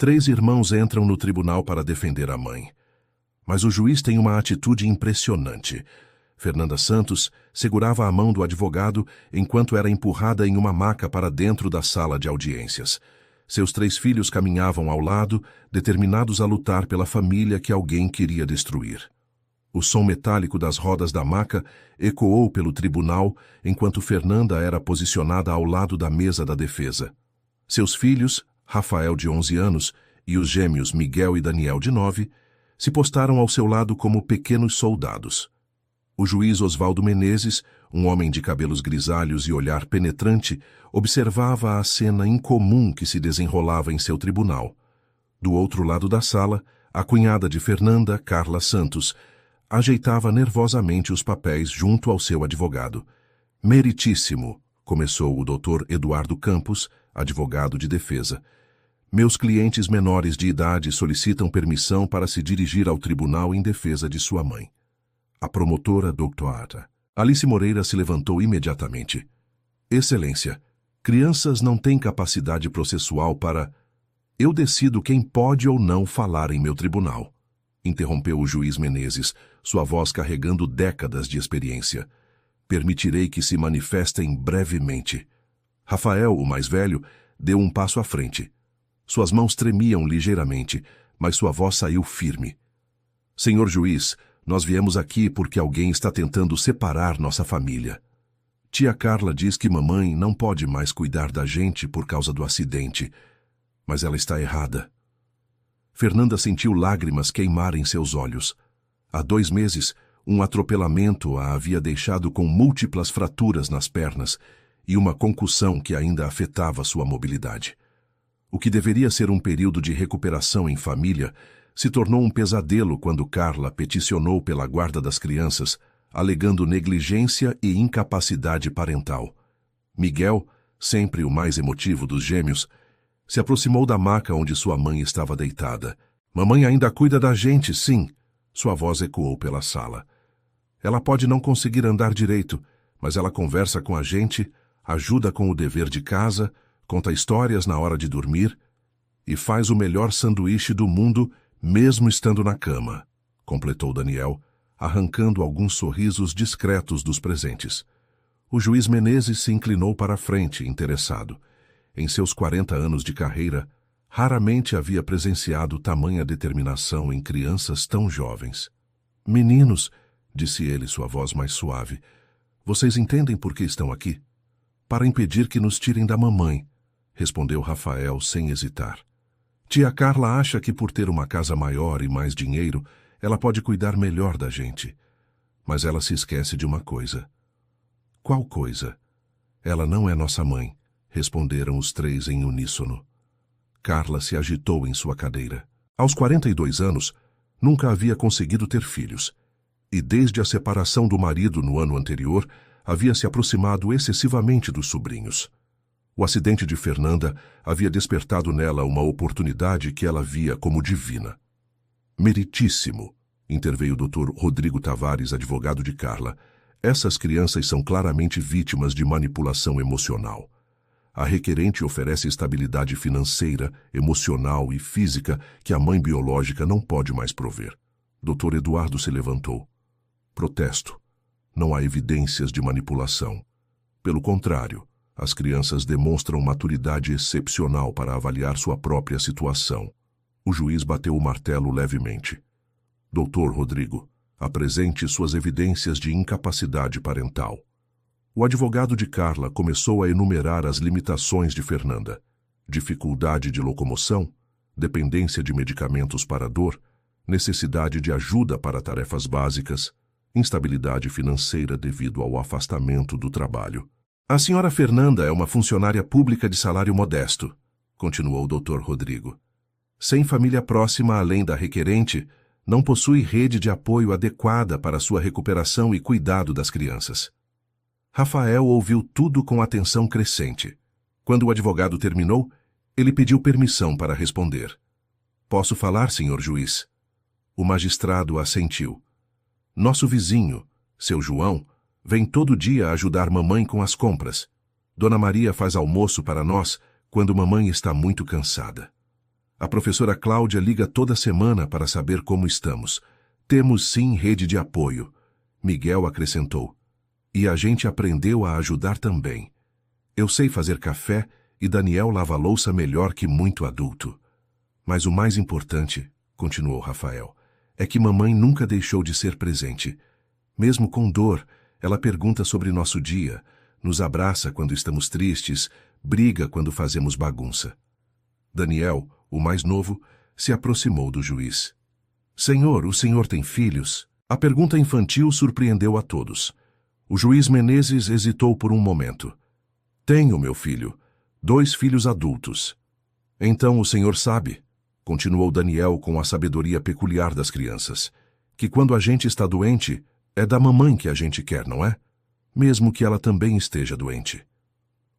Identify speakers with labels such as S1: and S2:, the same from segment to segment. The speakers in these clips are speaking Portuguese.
S1: 3 irmãos entram no tribunal para defender a mãe. Mas o juiz tem uma atitude impressionante. Fernanda Santos segurava a mão do advogado enquanto era empurrada em uma maca para dentro da sala de audiências. Seus 3 filhos caminhavam ao lado, determinados a lutar pela família que alguém queria destruir. O som metálico das rodas da maca ecoou pelo tribunal enquanto Fernanda era posicionada ao lado da mesa da defesa. Seus filhos, Rafael, de 11 anos, e os gêmeos Miguel e Daniel, de 9, se postaram ao seu lado como pequenos soldados. O juiz Oswaldo Menezes, um homem de cabelos grisalhos e olhar penetrante, observava a cena incomum que se desenrolava em seu tribunal. Do outro lado da sala, a cunhada de Fernanda, Carla Santos, ajeitava nervosamente os papéis junto ao seu advogado. Meritíssimo, começou o Dr. Eduardo Campos, advogado de defesa. Meus clientes menores de idade solicitam permissão para se dirigir ao tribunal em defesa de sua mãe. A promotora doutora Alice Moreira se levantou imediatamente. Excelência, crianças não têm capacidade processual para... Eu decido quem pode ou não falar em meu tribunal, interrompeu o juiz Menezes, sua voz carregando décadas de experiência. Permitirei que se manifestem brevemente. Rafael, o mais velho, deu um passo à frente. Suas mãos tremiam ligeiramente, mas sua voz saiu firme. Senhor juiz, nós viemos aqui porque alguém está tentando separar nossa família. Tia Carla diz que mamãe não pode mais cuidar da gente por causa do acidente, mas ela está errada. Fernanda sentiu lágrimas queimarem seus olhos. Há 2 meses, um atropelamento a havia deixado com múltiplas fraturas nas pernas e uma concussão que ainda afetava sua mobilidade. O que deveria ser um período de recuperação em família se tornou um pesadelo quando Carla peticionou pela guarda das crianças, alegando negligência e incapacidade parental. Miguel, sempre o mais emotivo dos gêmeos, se aproximou da maca onde sua mãe estava deitada. Mamãe ainda cuida da gente, sim, sua voz ecoou pela sala. Ela pode não conseguir andar direito, mas ela conversa com a gente, ajuda com o dever de casa, conta histórias na hora de dormir e faz o melhor sanduíche do mundo mesmo estando na cama, completou Daniel, arrancando alguns sorrisos discretos dos presentes. O juiz Menezes se inclinou para a frente, interessado. Em seus 40 anos de carreira, raramente havia presenciado tamanha determinação em crianças tão jovens. Meninos, disse ele, sua voz mais suave, vocês entendem por que estão aqui? Para impedir que nos tirem da mamãe, respondeu Rafael sem hesitar. Tia Carla acha que por ter uma casa maior e mais dinheiro, ela pode cuidar melhor da gente. Mas ela se esquece de uma coisa. Qual coisa? Ela não é nossa mãe, responderam os 3 em uníssono. Carla se agitou em sua cadeira. Aos 42 anos, nunca havia conseguido ter filhos. E desde a separação do marido no ano anterior, havia se aproximado excessivamente dos sobrinhos. O acidente de Fernanda havia despertado nela uma oportunidade que ela via como divina. Meritíssimo, interveio o Dr. Rodrigo Tavares, advogado de Carla. Essas crianças são claramente vítimas de manipulação emocional. A requerente oferece estabilidade financeira, emocional e física que a mãe biológica não pode mais prover. Dr. Eduardo se levantou. Protesto. Não há evidências de manipulação. Pelo contrário, as crianças demonstram maturidade excepcional para avaliar sua própria situação. O juiz bateu o martelo levemente. Doutor Rodrigo, apresente suas evidências de incapacidade parental. O advogado de Carla começou a enumerar as limitações de Fernanda. Dificuldade de locomoção, dependência de medicamentos para dor, necessidade de ajuda para tarefas básicas, instabilidade financeira devido ao afastamento do trabalho. A senhora Fernanda é uma funcionária pública de salário modesto, continuou o Dr. Rodrigo. Sem família próxima além da requerente, não possui rede de apoio adequada para sua recuperação e cuidado das crianças. Rafael ouviu tudo com atenção crescente. Quando o advogado terminou, ele pediu permissão para responder. Posso falar, senhor juiz? O magistrado assentiu. Nosso vizinho, seu João, vem todo dia ajudar mamãe com as compras. Dona Maria faz almoço para nós quando mamãe está muito cansada. A professora Cláudia liga toda semana para saber como estamos. Temos sim rede de apoio. Miguel acrescentou. E a gente aprendeu a ajudar também. Eu sei fazer café e Daniel lava a louça melhor que muito adulto. Mas o mais importante, continuou Rafael, é que mamãe nunca deixou de ser presente. Mesmo com dor, ela pergunta sobre nosso dia, nos abraça quando estamos tristes, briga quando fazemos bagunça. Daniel, o mais novo, se aproximou do juiz. Senhor, o senhor tem filhos? A pergunta infantil surpreendeu a todos. O juiz Menezes hesitou por um momento. Tenho, meu filho, 2 filhos adultos. Então o senhor sabe, continuou Daniel com a sabedoria peculiar das crianças, que quando a gente está doente, é da mamãe que a gente quer, não é? Mesmo que ela também esteja doente.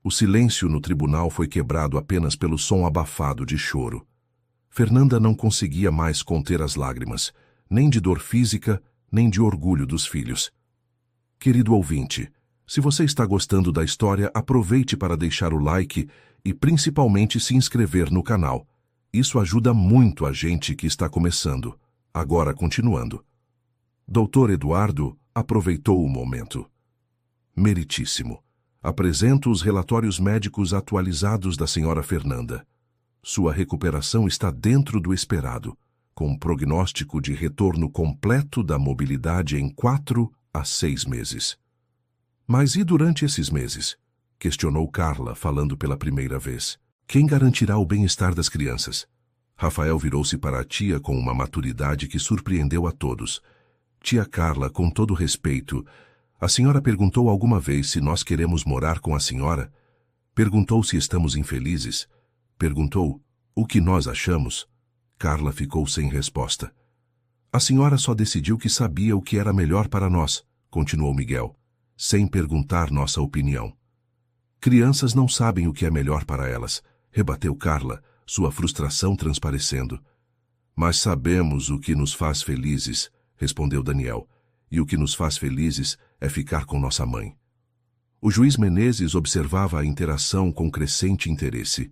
S1: O silêncio no tribunal foi quebrado apenas pelo som abafado de choro. Fernanda não conseguia mais conter as lágrimas, nem de dor física, nem de orgulho dos filhos. Querido ouvinte, se você está gostando da história, aproveite para deixar o like e principalmente se inscrever no canal. Isso ajuda muito a gente que está começando. Agora continuando. Dr. Eduardo aproveitou o momento. Meritíssimo. Apresento os relatórios médicos atualizados da senhora Fernanda. Sua recuperação está dentro do esperado, com um prognóstico de retorno completo da mobilidade em 4 a 6 meses. Mas e durante esses meses? Questionou Carla, falando pela primeira vez. Quem garantirá o bem-estar das crianças? Rafael virou-se para a tia com uma maturidade que surpreendeu a todos. Tia Carla, com todo respeito, a senhora perguntou alguma vez se nós queremos morar com a senhora? Perguntou se estamos infelizes? Perguntou o que nós achamos? Carla ficou sem resposta. A senhora só decidiu que sabia o que era melhor para nós, continuou Miguel, sem perguntar nossa opinião. Crianças não sabem o que é melhor para elas, rebateu Carla, sua frustração transparecendo. Mas sabemos o que nos faz felizes, respondeu Daniel, e o que nos faz felizes é ficar com nossa mãe. O juiz Menezes observava a interação com crescente interesse.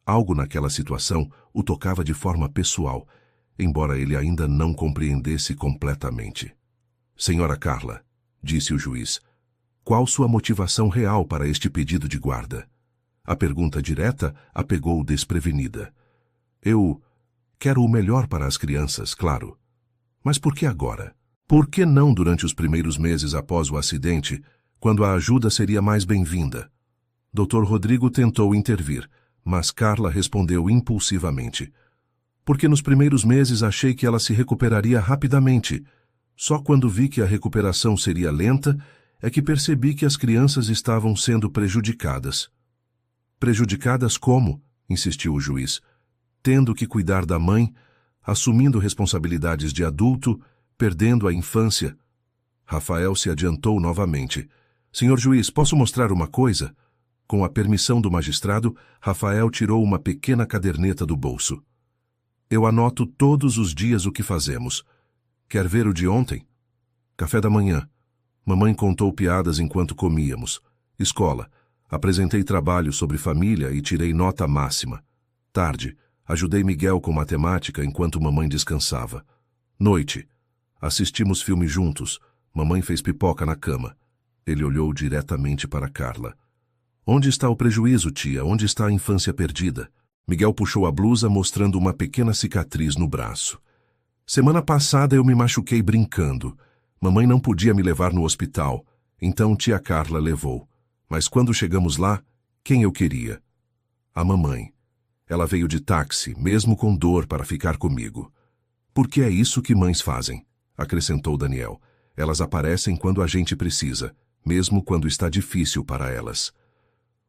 S1: Algo naquela situação o tocava de forma pessoal, embora ele ainda não compreendesse completamente. Senhora Carla, disse o juiz, qual sua motivação real para este pedido de guarda? A pergunta direta a pegou desprevenida. Eu quero o melhor para as crianças, claro. Mas por que agora? Por que não durante os primeiros meses após o acidente, quando a ajuda seria mais bem-vinda? Dr. Rodrigo tentou intervir, mas Carla respondeu impulsivamente. Porque nos primeiros meses achei que ela se recuperaria rapidamente. Só quando vi que a recuperação seria lenta, é que percebi que as crianças estavam sendo prejudicadas. Prejudicadas como? Insistiu o juiz. Tendo que cuidar da mãe, assumindo responsabilidades de adulto, perdendo a infância. Rafael se adiantou novamente. Senhor juiz, posso mostrar uma coisa? Com a permissão do magistrado, Rafael tirou uma pequena caderneta do bolso. Eu anoto todos os dias o que fazemos. Quer ver o de ontem? Café da manhã. Mamãe contou piadas enquanto comíamos. Escola. Apresentei trabalho sobre família e tirei nota máxima. Tarde. Ajudei Miguel com matemática enquanto mamãe descansava. Noite. Assistimos filme juntos. Mamãe fez pipoca na cama. Ele olhou diretamente para Carla. Onde está o prejuízo, tia? Onde está a infância perdida? Miguel puxou a blusa, mostrando uma pequena cicatriz no braço. Semana passada eu me machuquei brincando. Mamãe não podia me levar no hospital, então tia Carla levou. Mas quando chegamos lá, quem eu queria? A mamãe. Ela veio de táxi, mesmo com dor, para ficar comigo. Porque é isso que mães fazem, acrescentou Daniel. Elas aparecem quando a gente precisa, mesmo quando está difícil para elas.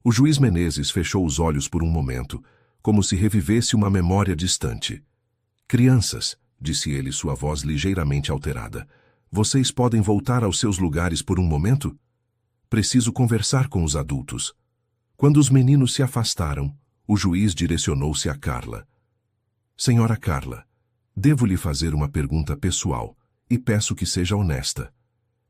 S1: O juiz Menezes fechou os olhos por um momento, como se revivesse uma memória distante. Crianças, disse ele, sua voz ligeiramente alterada, vocês podem voltar aos seus lugares por um momento? Preciso conversar com os adultos. Quando os meninos se afastaram, o juiz direcionou-se a Carla. Senhora Carla, devo lhe fazer uma pergunta pessoal e peço que seja honesta.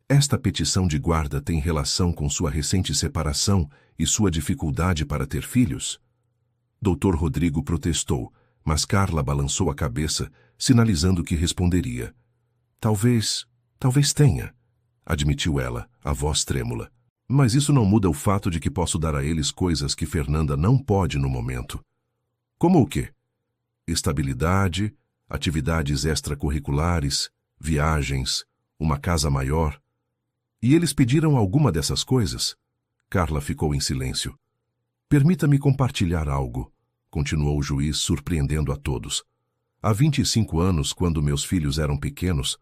S1: Esta petição de guarda tem relação com sua recente separação e sua dificuldade para ter filhos? Dr. Rodrigo protestou, mas Carla balançou a cabeça, sinalizando que responderia. Talvez tenha, admitiu ela, a voz trêmula. Mas isso não muda o fato de que posso dar a eles coisas que Fernanda não pode no momento. Como o quê? Estabilidade, atividades extracurriculares, viagens, uma casa maior. E eles pediram alguma dessas coisas? Carla ficou em silêncio. Permita-me compartilhar algo, continuou o juiz, surpreendendo a todos. Há 25 anos, quando meus filhos eram pequenos,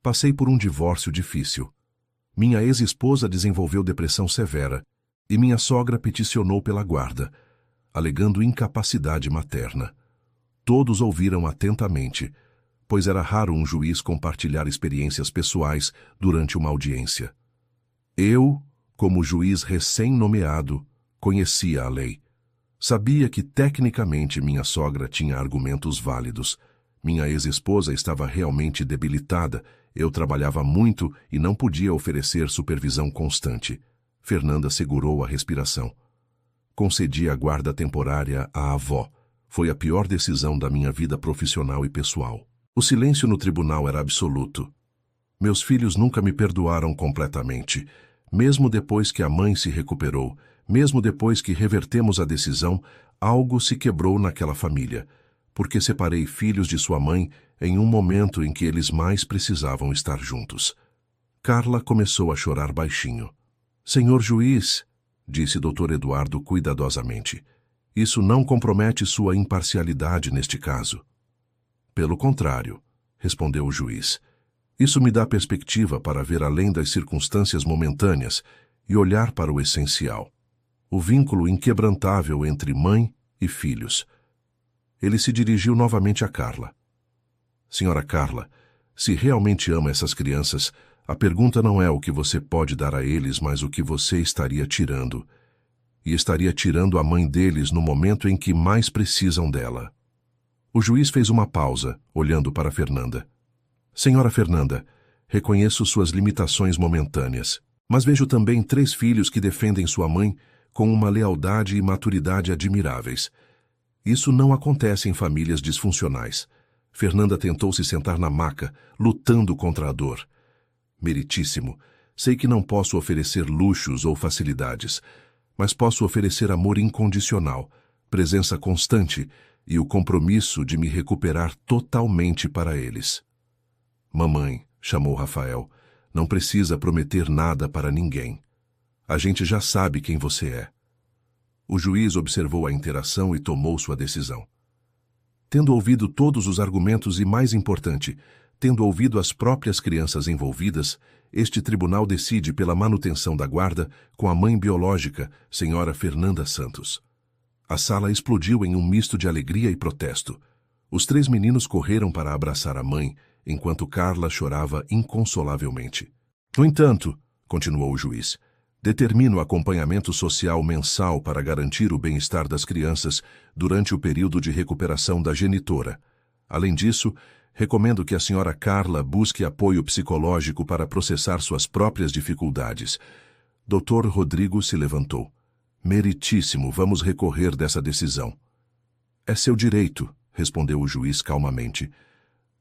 S1: passei por um divórcio difícil. Minha ex-esposa desenvolveu depressão severa e minha sogra peticionou pela guarda, alegando incapacidade materna. Todos ouviram atentamente, pois era raro um juiz compartilhar experiências pessoais durante uma audiência. Eu, como juiz recém-nomeado, conhecia a lei. Sabia que tecnicamente minha sogra tinha argumentos válidos. Minha ex-esposa estava realmente debilitada, eu trabalhava muito e não podia oferecer supervisão constante. Fernanda segurou a respiração. Concedi a guarda temporária à avó. Foi a pior decisão da minha vida profissional e pessoal. O silêncio no tribunal era absoluto. Meus filhos nunca me perdoaram completamente. Mesmo depois que a mãe se recuperou, mesmo depois que revertemos a decisão, algo se quebrou naquela família, porque separei filhos de sua mãe em um momento em que eles mais precisavam estar juntos. Carla começou a chorar baixinho. Senhor juiz, disse Dr. Eduardo cuidadosamente, isso não compromete sua imparcialidade neste caso. Pelo contrário, respondeu o juiz, isso me dá perspectiva para ver além das circunstâncias momentâneas e olhar para o essencial, o vínculo inquebrantável entre mãe e filhos. Ele se dirigiu novamente a Carla. Senhora Carla, se realmente ama essas crianças, a pergunta não é o que você pode dar a eles, mas o que você estaria tirando. E estaria tirando a mãe deles no momento em que mais precisam dela. O juiz fez uma pausa, olhando para Fernanda. Senhora Fernanda, reconheço suas limitações momentâneas, mas vejo também 3 filhos que defendem sua mãe com uma lealdade e maturidade admiráveis. Isso não acontece em famílias disfuncionais. Fernanda tentou se sentar na maca, lutando contra a dor. Meritíssimo, sei que não posso oferecer luxos ou facilidades, mas posso oferecer amor incondicional, presença constante e o compromisso de me recuperar totalmente para eles. Mamãe, chamou Rafael, não precisa prometer nada para ninguém. A gente já sabe quem você é. O juiz observou a interação e tomou sua decisão. Tendo ouvido todos os argumentos e, mais importante, tendo ouvido as próprias crianças envolvidas, este tribunal decide pela manutenção da guarda com a mãe biológica, senhora Fernanda Santos. A sala explodiu em um misto de alegria e protesto. Os 3 meninos correram para abraçar a mãe, enquanto Carla chorava inconsolavelmente. No entanto, continuou o juiz, determino acompanhamento social mensal para garantir o bem-estar das crianças durante o período de recuperação da genitora. Além disso, recomendo que a senhora Carla busque apoio psicológico para processar suas próprias dificuldades. Dr. Rodrigo se levantou. Meritíssimo, vamos recorrer dessa decisão. É seu direito, respondeu o juiz calmamente.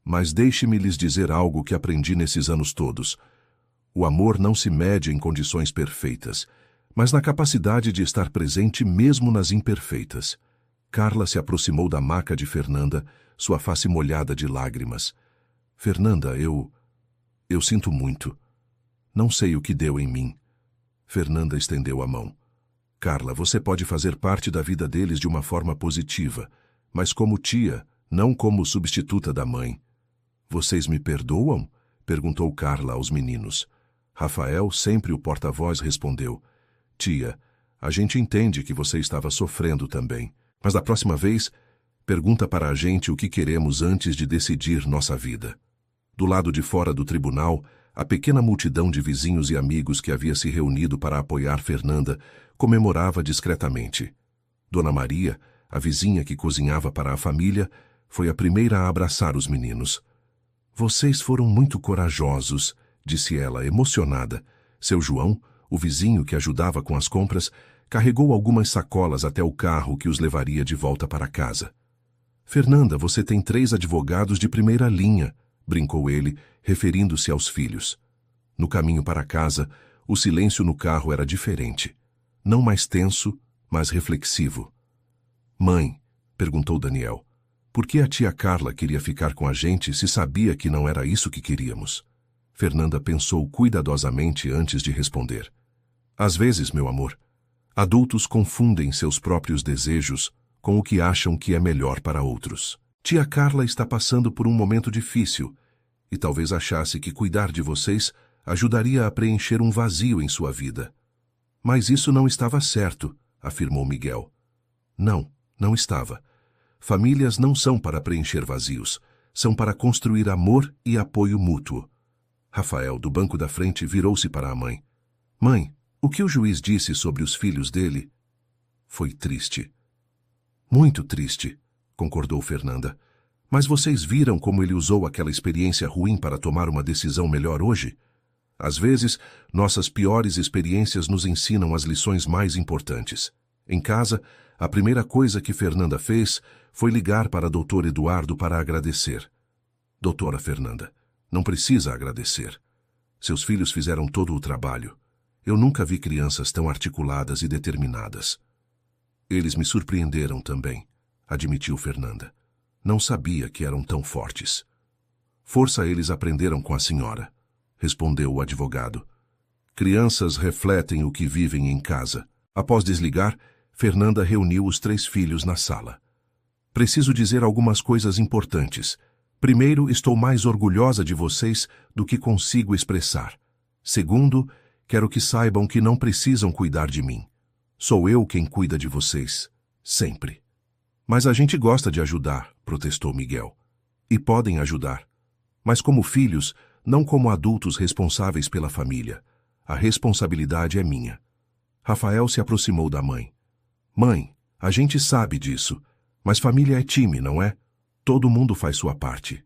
S1: Mas deixe-me lhes dizer algo que aprendi nesses anos todos. O amor não se mede em condições perfeitas, mas na capacidade de estar presente mesmo nas imperfeitas. Carla se aproximou da maca de Fernanda, sua face molhada de lágrimas. Fernanda, eu sinto muito. Não sei o que deu em mim. Fernanda estendeu a mão. Carla, você pode fazer parte da vida deles de uma forma positiva, mas como tia, não como substituta da mãe. Vocês me perdoam? Perguntou Carla aos meninos. Rafael, sempre o porta-voz, respondeu. Tia, a gente entende que você estava sofrendo também, mas da próxima vez, pergunta para a gente o que queremos antes de decidir nossa vida. Do lado de fora do tribunal, a pequena multidão de vizinhos e amigos que havia se reunido para apoiar Fernanda comemorava discretamente. Dona Maria, a vizinha que cozinhava para a família, foi a primeira a abraçar os meninos. Vocês foram muito corajosos, disse ela, emocionada. Seu João, o vizinho que ajudava com as compras, carregou algumas sacolas até o carro que os levaria de volta para casa. Fernanda, você tem 3 advogados de primeira linha, brincou ele, referindo-se aos filhos. No caminho para casa, o silêncio no carro era diferente. Não mais tenso, mas reflexivo. Mãe, perguntou Daniel, por que a tia Carla queria ficar com a gente se sabia que não era isso que queríamos? Fernanda pensou cuidadosamente antes de responder. Às vezes, meu amor, adultos confundem seus próprios desejos com o que acham que é melhor para outros. Tia Carla está passando por um momento difícil e talvez achasse que cuidar de vocês ajudaria a preencher um vazio em sua vida. Mas isso não estava certo, afirmou Miguel. Não estava. Famílias não são para preencher vazios, são para construir amor e apoio mútuo. Rafael, do banco da frente, virou-se para a mãe. Mãe, o que o juiz disse sobre os filhos dele? Foi triste. Muito triste, concordou Fernanda. Mas vocês viram como ele usou aquela experiência ruim para tomar uma decisão melhor hoje? Às vezes, nossas piores experiências nos ensinam as lições mais importantes. Em casa, a primeira coisa que Fernanda fez foi ligar para Dr. Eduardo para agradecer. Doutora Fernanda, não precisa agradecer. Seus filhos fizeram todo o trabalho. Eu nunca vi crianças tão articuladas e determinadas. Eles me surpreenderam também, admitiu Fernanda. Não sabia que eram tão fortes. Força eles aprenderam com a senhora, respondeu o advogado. Crianças refletem o que vivem em casa. Após desligar, Fernanda reuniu os 3 filhos na sala. Preciso dizer algumas coisas importantes. Primeiro, estou mais orgulhosa de vocês do que consigo expressar. Segundo, quero que saibam que não precisam cuidar de mim. Sou eu quem cuida de vocês, sempre. Mas a gente gosta de ajudar, protestou Miguel. E podem ajudar. Mas como filhos, não como adultos responsáveis pela família. A responsabilidade é minha. Rafael se aproximou da mãe. Mãe, a gente sabe disso, mas família é time, não é? Todo mundo faz sua parte.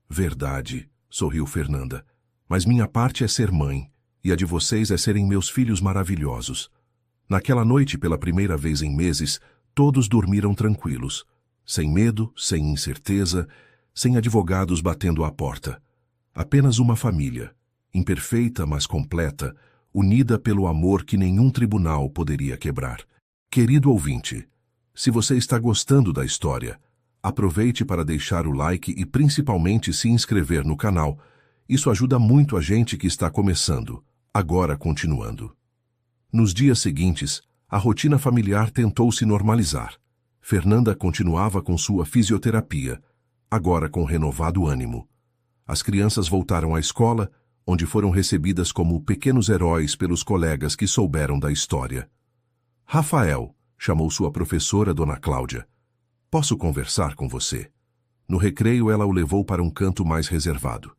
S1: Verdade, sorriu Fernanda. Mas minha parte é ser mãe, e a de vocês é serem meus filhos maravilhosos. Naquela noite, pela primeira vez em meses, todos dormiram tranquilos, sem medo, sem incerteza, sem advogados batendo à porta. Apenas uma família, imperfeita mas completa, unida pelo amor que nenhum tribunal poderia quebrar. Querido ouvinte, se você está gostando da história, aproveite para deixar o like e principalmente se inscrever no canal. Isso ajuda muito a gente que está começando, agora continuando. Nos dias seguintes, a rotina familiar tentou se normalizar. Fernanda continuava com sua fisioterapia, agora com renovado ânimo. As crianças voltaram à escola, onde foram recebidas como pequenos heróis pelos colegas que souberam da história. Rafael, chamou sua professora, Dona Cláudia. Posso conversar com você? No recreio, ela o levou para um canto mais reservado.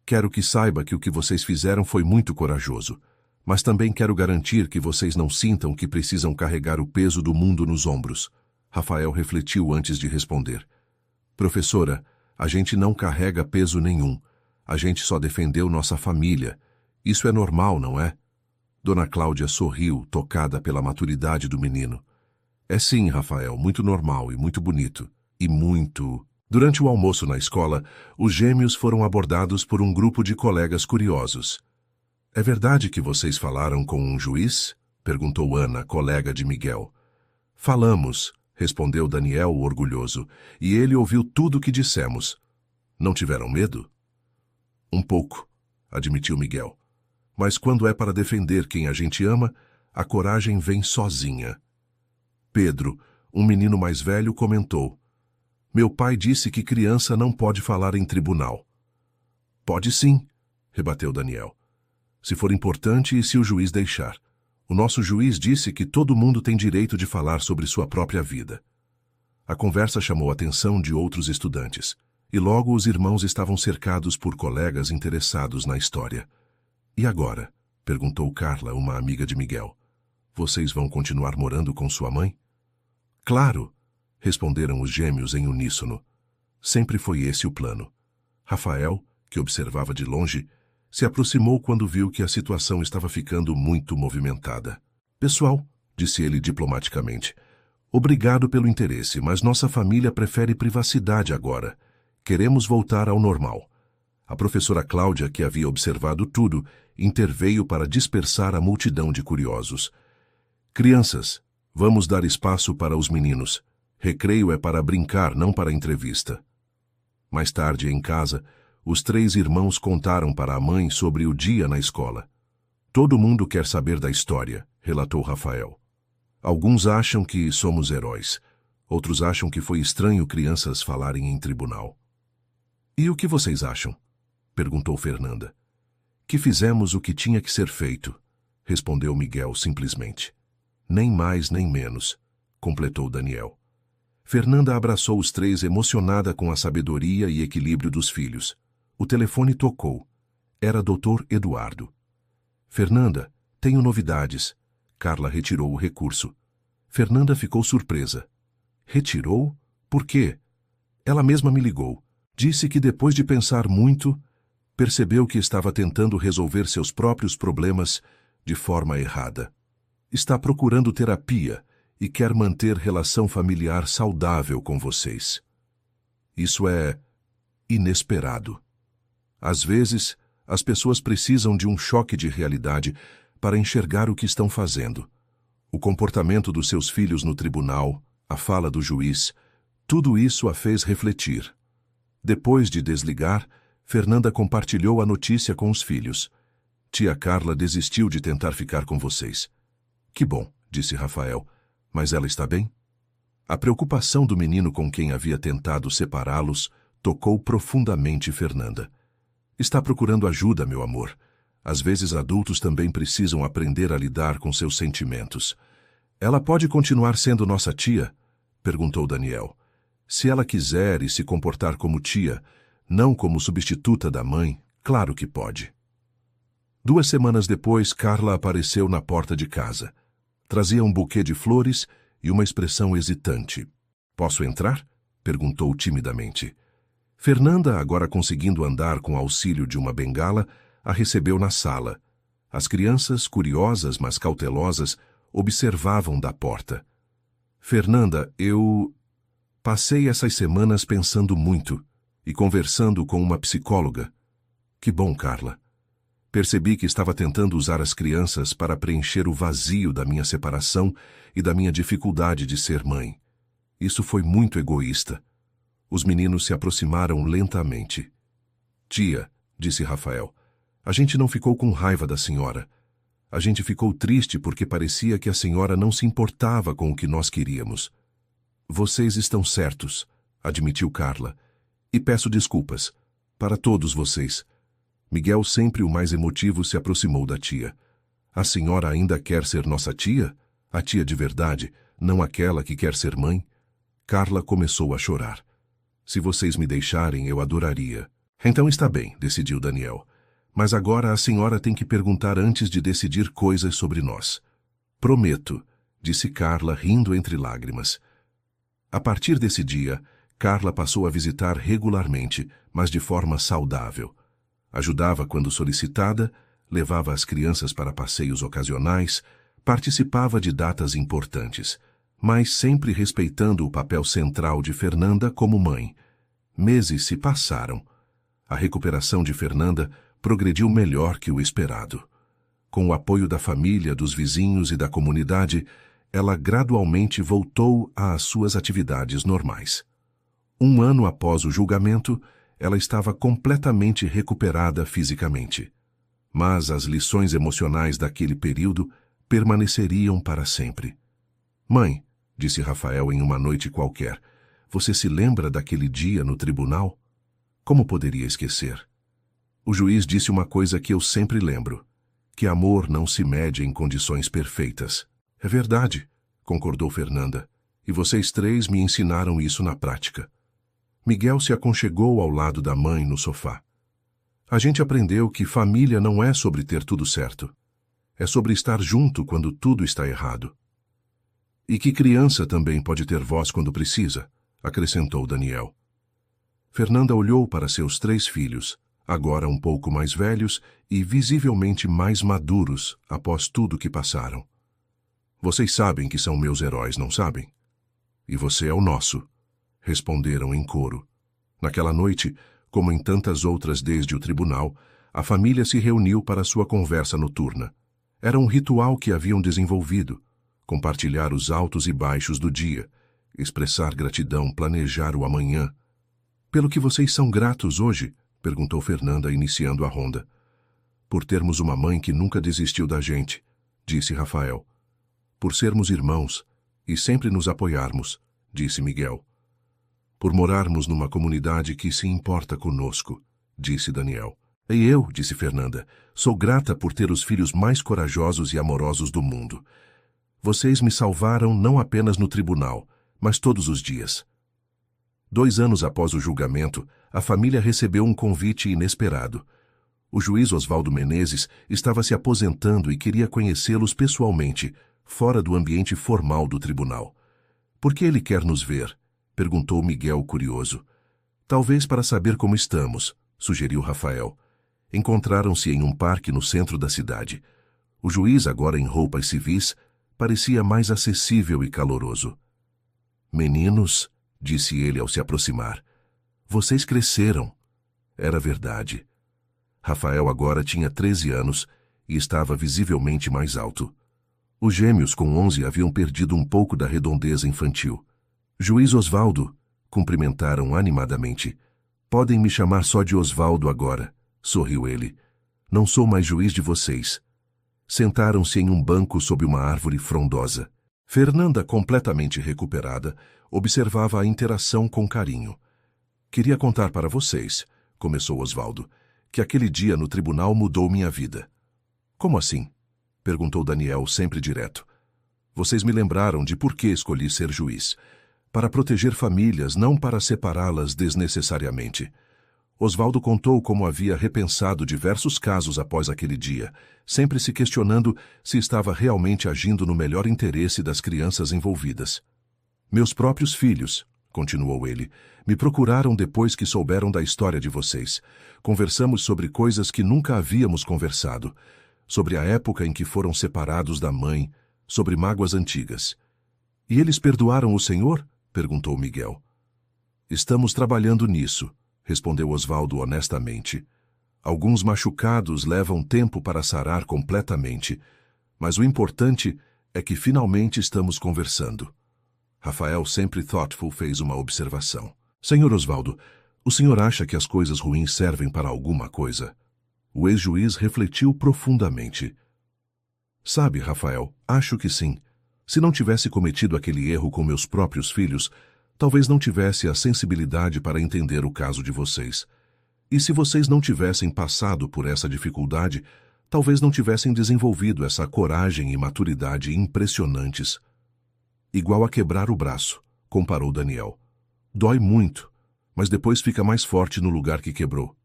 S1: Quero que saiba que o que vocês fizeram foi muito corajoso, mas também quero garantir que vocês não sintam que precisam carregar o peso do mundo nos ombros. Rafael refletiu antes de responder. Professora, a gente não carrega peso nenhum. A gente só defendeu nossa família. Isso é normal, não é? Dona Cláudia sorriu, tocada pela maturidade do menino. É sim, Rafael, muito normal e muito bonito. E muito... Durante o almoço na escola, os gêmeos foram abordados por um grupo de colegas curiosos. É verdade que vocês falaram com um juiz? Perguntou Ana, colega de Miguel. Falamos, respondeu Daniel, orgulhoso, e ele ouviu tudo o que dissemos. Não tiveram medo? Um pouco, admitiu Miguel. Mas quando é para defender quem a gente ama, a coragem vem sozinha. Pedro, um menino mais velho, comentou. Meu pai disse que criança não pode falar em tribunal. Pode sim, rebateu Daniel. Se for importante e se o juiz deixar. O nosso juiz disse que todo mundo tem direito de falar sobre sua própria vida. A conversa chamou a atenção de outros estudantes, e logo os irmãos estavam cercados por colegas interessados na história. E agora? Perguntou Carla, uma amiga de Miguel. Vocês vão continuar morando com sua mãe? Claro, responderam os gêmeos em uníssono. Sempre foi esse o plano. Rafael, que observava de longe, se aproximou quando viu que a situação estava ficando muito movimentada. Pessoal, disse ele diplomaticamente, Obrigado pelo interesse, mas nossa família prefere privacidade agora. Queremos voltar ao normal. A professora Cláudia, que havia observado tudo, interveio para dispersar a multidão de curiosos. Crianças, vamos dar espaço para os meninos. Recreio é para brincar, não para entrevista. Mais tarde, em casa, os 3 irmãos contaram para a mãe sobre o dia na escola. Todo mundo quer saber da história, relatou Rafael. Alguns acham que somos heróis. Outros acham que foi estranho crianças falarem em tribunal. E o que vocês acham? Perguntou Fernanda. Que fizemos o que tinha que ser feito, respondeu Miguel simplesmente. Nem mais nem menos, completou Daniel. Fernanda abraçou os 3 emocionada com a sabedoria e equilíbrio dos filhos. O telefone tocou. Era Dr. Eduardo. Fernanda, tenho novidades. Carla retirou o recurso. Fernanda ficou surpresa. Retirou? Por quê? Ela mesma me ligou. Disse que depois de pensar muito, percebeu que estava tentando resolver seus próprios problemas de forma errada. Está procurando terapia e quer manter relação familiar saudável com vocês. Isso é inesperado. Às vezes, as pessoas precisam de um choque de realidade para enxergar o que estão fazendo. O comportamento dos seus filhos no tribunal, a fala do juiz, tudo isso a fez refletir. Depois de desligar, Fernanda compartilhou a notícia com os filhos. Tia Carla desistiu de tentar ficar com vocês. Que bom, disse Rafael. Mas ela está bem? A preocupação do menino com quem havia tentado separá-los tocou profundamente Fernanda. Está procurando ajuda, meu amor. Às vezes adultos também precisam aprender a lidar com seus sentimentos. Ela pode continuar sendo nossa tia? Perguntou Daniel. Se ela quiser e se comportar como tia, não como substituta da mãe, claro que pode. 2 semanas depois, Carla apareceu na porta de casa. Trazia um buquê de flores e uma expressão hesitante. Posso entrar? Perguntou timidamente. Fernanda, agora conseguindo andar com auxílio de uma bengala, a recebeu na sala. As crianças, curiosas mas cautelosas, observavam da porta. Fernanda, eu passei essas semanas pensando muito e conversando com uma psicóloga. Que bom, Carla. Percebi que estava tentando usar as crianças para preencher o vazio da minha separação e da minha dificuldade de ser mãe. Isso foi muito egoísta. Os meninos se aproximaram lentamente. Tia, disse Rafael, a gente não ficou com raiva da senhora. A gente ficou triste porque parecia que a senhora não se importava com o que nós queríamos. Vocês estão certos, admitiu Carla. E peço desculpas. Para todos vocês. Miguel, sempre o mais emotivo, se aproximou da tia. A senhora ainda quer ser nossa tia? A tia de verdade, não aquela que quer ser mãe? Carla começou a chorar. Se vocês me deixarem, eu adoraria. Então está bem, decidiu Daniel. Mas agora a senhora tem que perguntar antes de decidir coisas sobre nós. Prometo, disse Carla, rindo entre lágrimas. A partir desse dia, Carla passou a visitar regularmente, mas de forma saudável. Ajudava quando solicitada, levava as crianças para passeios ocasionais, participava de datas importantes, mas sempre respeitando o papel central de Fernanda como mãe. Meses se passaram. A recuperação de Fernanda progrediu melhor que o esperado. Com o apoio da família, dos vizinhos e da comunidade, ela gradualmente voltou às suas atividades normais. 1 ano após o julgamento, ela estava completamente recuperada fisicamente. Mas as lições emocionais daquele período permaneceriam para sempre. Mãe, disse Rafael em uma noite qualquer, você se lembra daquele dia no tribunal? Como poderia esquecer? O juiz disse uma coisa que eu sempre lembro, que amor não se mede em condições perfeitas. É verdade, concordou Fernanda, e vocês 3 me ensinaram isso na prática. Miguel se aconchegou ao lado da mãe no sofá. A gente aprendeu que família não é sobre ter tudo certo. É sobre estar junto quando tudo está errado. E que criança também pode ter voz quando precisa, acrescentou Daniel. Fernanda olhou para seus 3 filhos, agora um pouco mais velhos e visivelmente mais maduros após tudo que passaram. Vocês sabem que são meus heróis, não sabem? E você é o nosso, responderam em coro. Naquela noite, como em tantas outras desde o tribunal, a família se reuniu para sua conversa noturna. Era um ritual que haviam desenvolvido: compartilhar os altos e baixos do dia, expressar gratidão, planejar o amanhã. Pelo que vocês são gratos hoje? Perguntou Fernanda, iniciando a ronda. Por termos uma mãe que nunca desistiu da gente, disse Rafael. Por sermos irmãos e sempre nos apoiarmos, disse Miguel. Por morarmos numa comunidade que se importa conosco, disse Daniel. E eu, disse Fernanda, sou grata por ter os filhos mais corajosos e amorosos do mundo. Vocês me salvaram não apenas no tribunal, mas todos os dias. 2 anos após o julgamento, a família recebeu um convite inesperado. O juiz Oswaldo Menezes estava se aposentando e queria conhecê-los pessoalmente, fora do ambiente formal do tribunal. Por que ele quer nos ver? Perguntou Miguel, curioso. Talvez para saber como estamos, sugeriu Rafael. Encontraram-se em um parque no centro da cidade. O juiz, agora em roupas civis, parecia mais acessível e caloroso. Meninos, disse ele ao se aproximar, vocês cresceram. Era verdade. Rafael agora tinha 13 anos e estava visivelmente mais alto. Os gêmeos com 11 haviam perdido um pouco da redondeza infantil. Juiz Osvaldo, cumprimentaram animadamente. Podem me chamar só de Osvaldo agora, sorriu ele. Não sou mais juiz de vocês. Sentaram-se em um banco sob uma árvore frondosa. Fernanda, completamente recuperada, observava a interação com carinho. Queria contar para vocês, começou Osvaldo, que aquele dia no tribunal mudou minha vida. Como assim? Perguntou Daniel, sempre direto. Vocês me lembraram de por que escolhi ser juiz. Para proteger famílias, não para separá-las desnecessariamente. Osvaldo contou como havia repensado diversos casos após aquele dia, sempre se questionando se estava realmente agindo no melhor interesse das crianças envolvidas. Meus próprios filhos, continuou ele, me procuraram depois que souberam da história de vocês. Conversamos sobre coisas que nunca havíamos conversado, sobre a época em que foram separados da mãe, sobre mágoas antigas. E eles perdoaram o Senhor? Perguntou Miguel. Estamos trabalhando nisso, respondeu Osvaldo honestamente. Alguns machucados levam tempo para sarar completamente, mas o importante é que finalmente estamos conversando. Rafael, sempre thoughtful, fez uma observação. Senhor Osvaldo, o senhor acha que as coisas ruins servem para alguma coisa? O ex-juiz refletiu profundamente. Sabe, Rafael, acho que sim. Se não tivesse cometido aquele erro com meus próprios filhos, talvez não tivesse a sensibilidade para entender o caso de vocês. E se vocês não tivessem passado por essa dificuldade, talvez não tivessem desenvolvido essa coragem e maturidade impressionantes. Igual a quebrar o braço, comparou Daniel. Dói muito, mas depois fica mais forte no lugar que quebrou.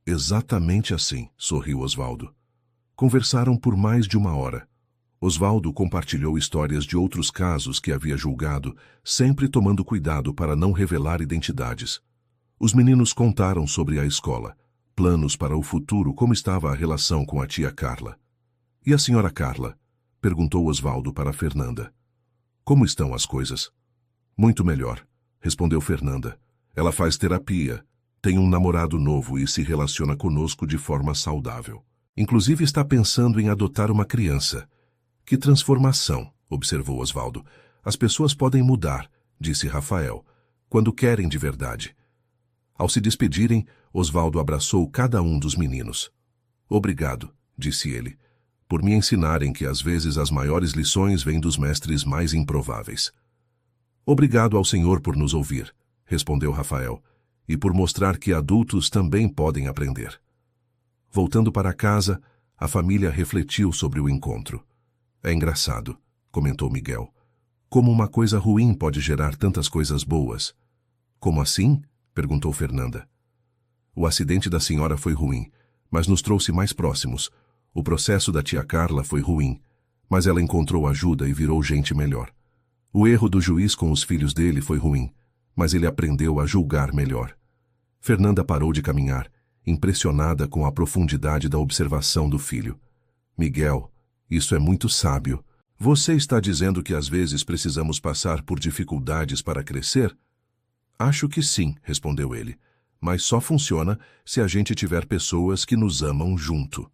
S1: Exatamente assim, sorriu Osvaldo. Conversaram por mais de 1 hora. Osvaldo compartilhou histórias de outros casos que havia julgado, sempre tomando cuidado para não revelar identidades. Os meninos contaram sobre a escola, planos para o futuro, como estava a relação com a tia Carla. E a senhora Carla? Perguntou Osvaldo para Fernanda. Como estão as coisas? Muito melhor, respondeu Fernanda. Ela faz terapia, tem um namorado novo e se relaciona conosco de forma saudável. Inclusive está pensando em adotar uma criança. Que transformação, observou Osvaldo. As pessoas podem mudar, disse Rafael, quando querem de verdade. Ao se despedirem, Osvaldo abraçou cada um dos meninos. Obrigado, disse ele, por me ensinarem que às vezes as maiores lições vêm dos mestres mais improváveis. Obrigado ao Senhor por nos ouvir, respondeu Rafael, e por mostrar que adultos também podem aprender. Voltando para casa, a família refletiu sobre o encontro. É engraçado, comentou Miguel. Como uma coisa ruim pode gerar tantas coisas boas. Como assim? Perguntou Fernanda. O acidente da senhora foi ruim, mas nos trouxe mais próximos. O processo da tia Carla foi ruim, mas ela encontrou ajuda e virou gente melhor. O erro do juiz com os filhos dele foi ruim, mas ele aprendeu a julgar melhor. Fernanda parou de caminhar, impressionada com a profundidade da observação do filho. Miguel, isso é muito sábio. Você está dizendo que às vezes precisamos passar por dificuldades para crescer? Acho que sim, respondeu ele, mas só funciona se a gente tiver pessoas que nos amam junto.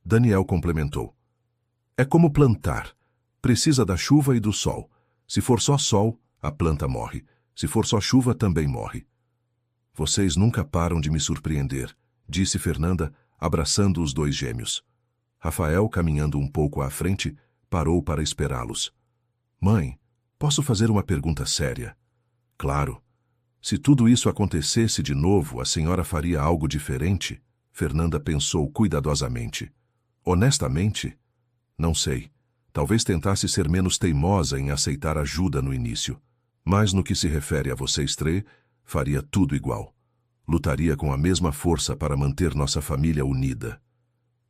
S1: Daniel complementou. É como plantar. Precisa da chuva e do sol. Se for só sol, a planta morre. Se for só chuva, também morre. Vocês nunca param de me surpreender, disse Fernanda, abraçando os dois gêmeos. Rafael, caminhando um pouco à frente, parou para esperá-los. Mãe, posso fazer uma pergunta séria? Claro. Se tudo isso acontecesse de novo, a senhora faria algo diferente? Fernanda pensou cuidadosamente. Honestamente? Não sei. Talvez tentasse ser menos teimosa em aceitar ajuda no início. Mas no que se refere a vocês três, faria tudo igual. Lutaria com a mesma força para manter nossa família unida.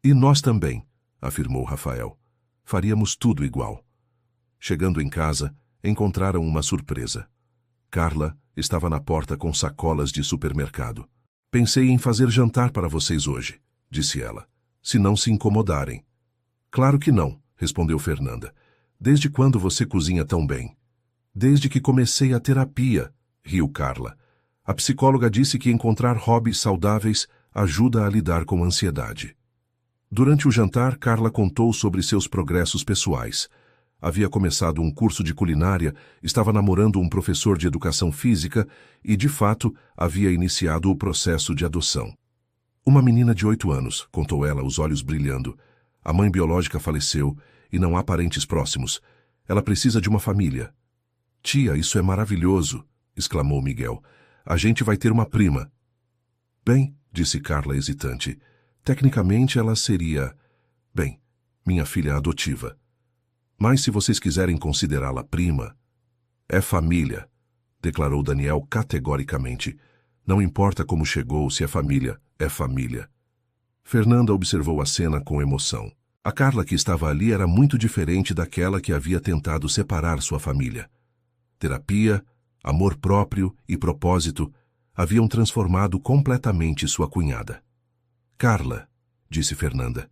S1: E nós também, afirmou Rafael. Faríamos tudo igual. Chegando em casa, encontraram uma surpresa. Carla estava na porta com sacolas de supermercado. Pensei em fazer jantar para vocês hoje, disse ela, se não se incomodarem. Claro que não, respondeu Fernanda. Desde quando você cozinha tão bem? Desde que comecei a terapia, riu Carla. A psicóloga disse que encontrar hobbies saudáveis ajuda a lidar com ansiedade. Durante o jantar, Carla contou sobre seus progressos pessoais. Havia começado um curso de culinária, estava namorando um professor de educação física e, de fato, havia iniciado o processo de adoção. Uma menina de 8 anos, contou ela, os olhos brilhando. A mãe biológica faleceu e não há parentes próximos. Ela precisa de uma família. Tia, isso é maravilhoso, exclamou Miguel. A gente vai ter uma prima. Bem, disse Carla hesitante, tecnicamente ela seria... Bem, minha filha adotiva. Mas se vocês quiserem considerá-la prima... É família, declarou Daniel categoricamente. Não importa como chegou, se é família, é família. Fernanda observou a cena com emoção. A Carla que estava ali era muito diferente daquela que havia tentado separar sua família. Terapia, amor próprio e propósito haviam transformado completamente sua cunhada. Carla, disse Fernanda,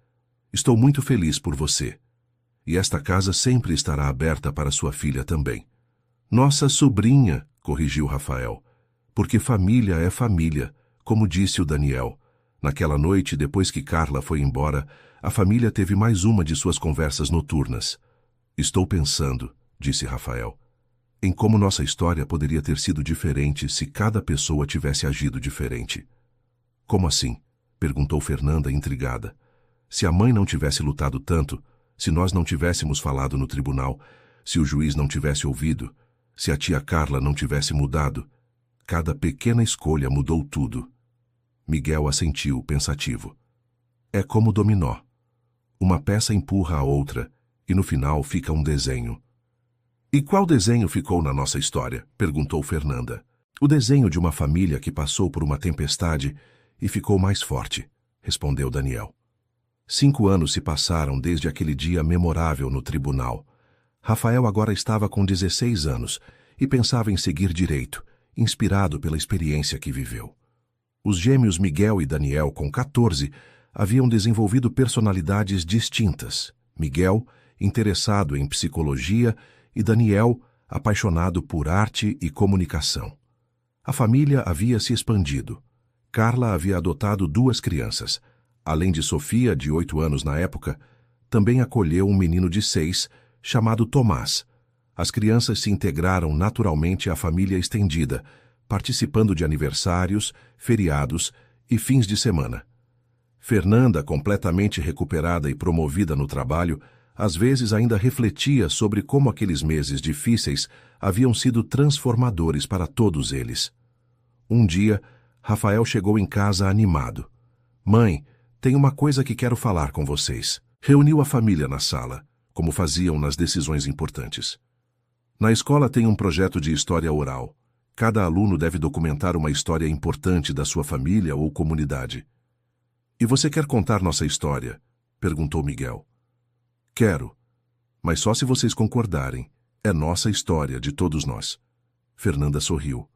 S1: estou muito feliz por você. E esta casa sempre estará aberta para sua filha também. Nossa sobrinha, corrigiu Rafael, porque família é família, como disse o Daniel. Naquela noite, depois que Carla foi embora, a família teve mais uma de suas conversas noturnas. Estou pensando, disse Rafael, em como nossa história poderia ter sido diferente se cada pessoa tivesse agido diferente. Como assim? Perguntou Fernanda, intrigada. Se a mãe não tivesse lutado tanto, se nós não tivéssemos falado no tribunal, se o juiz não tivesse ouvido, se a tia Carla não tivesse mudado, cada pequena escolha mudou tudo. Miguel assentiu, pensativo. É como dominó. Uma peça empurra a outra, e no final fica um desenho. E qual desenho ficou na nossa história? Perguntou Fernanda. O desenho de uma família que passou por uma tempestade e ficou mais forte, respondeu Daniel. 5 anos se passaram desde aquele dia memorável no tribunal. Rafael agora estava com 16 anos e pensava em seguir direito, inspirado pela experiência que viveu. Os gêmeos Miguel e Daniel, com 14, haviam desenvolvido personalidades distintas. Miguel, interessado em psicologia, e Daniel, apaixonado por arte e comunicação. A família havia se expandido. Carla havia adotado 2 crianças. Além de Sofia, de 8 anos na época, também acolheu um menino de 6, chamado Tomás. As crianças se integraram naturalmente à família estendida, participando de aniversários, feriados e fins de semana. Fernanda, completamente recuperada e promovida no trabalho, às vezes ainda refletia sobre como aqueles meses difíceis haviam sido transformadores para todos eles. Um dia, Rafael chegou em casa animado. Mãe, tem uma coisa que quero falar com vocês. Reuniu a família na sala, como faziam nas decisões importantes. Na escola tem um projeto de história oral. Cada aluno deve documentar uma história importante da sua família ou comunidade. E você quer contar nossa história? Perguntou Miguel. Quero, mas só se vocês concordarem. É nossa história, de todos nós. Fernanda sorriu.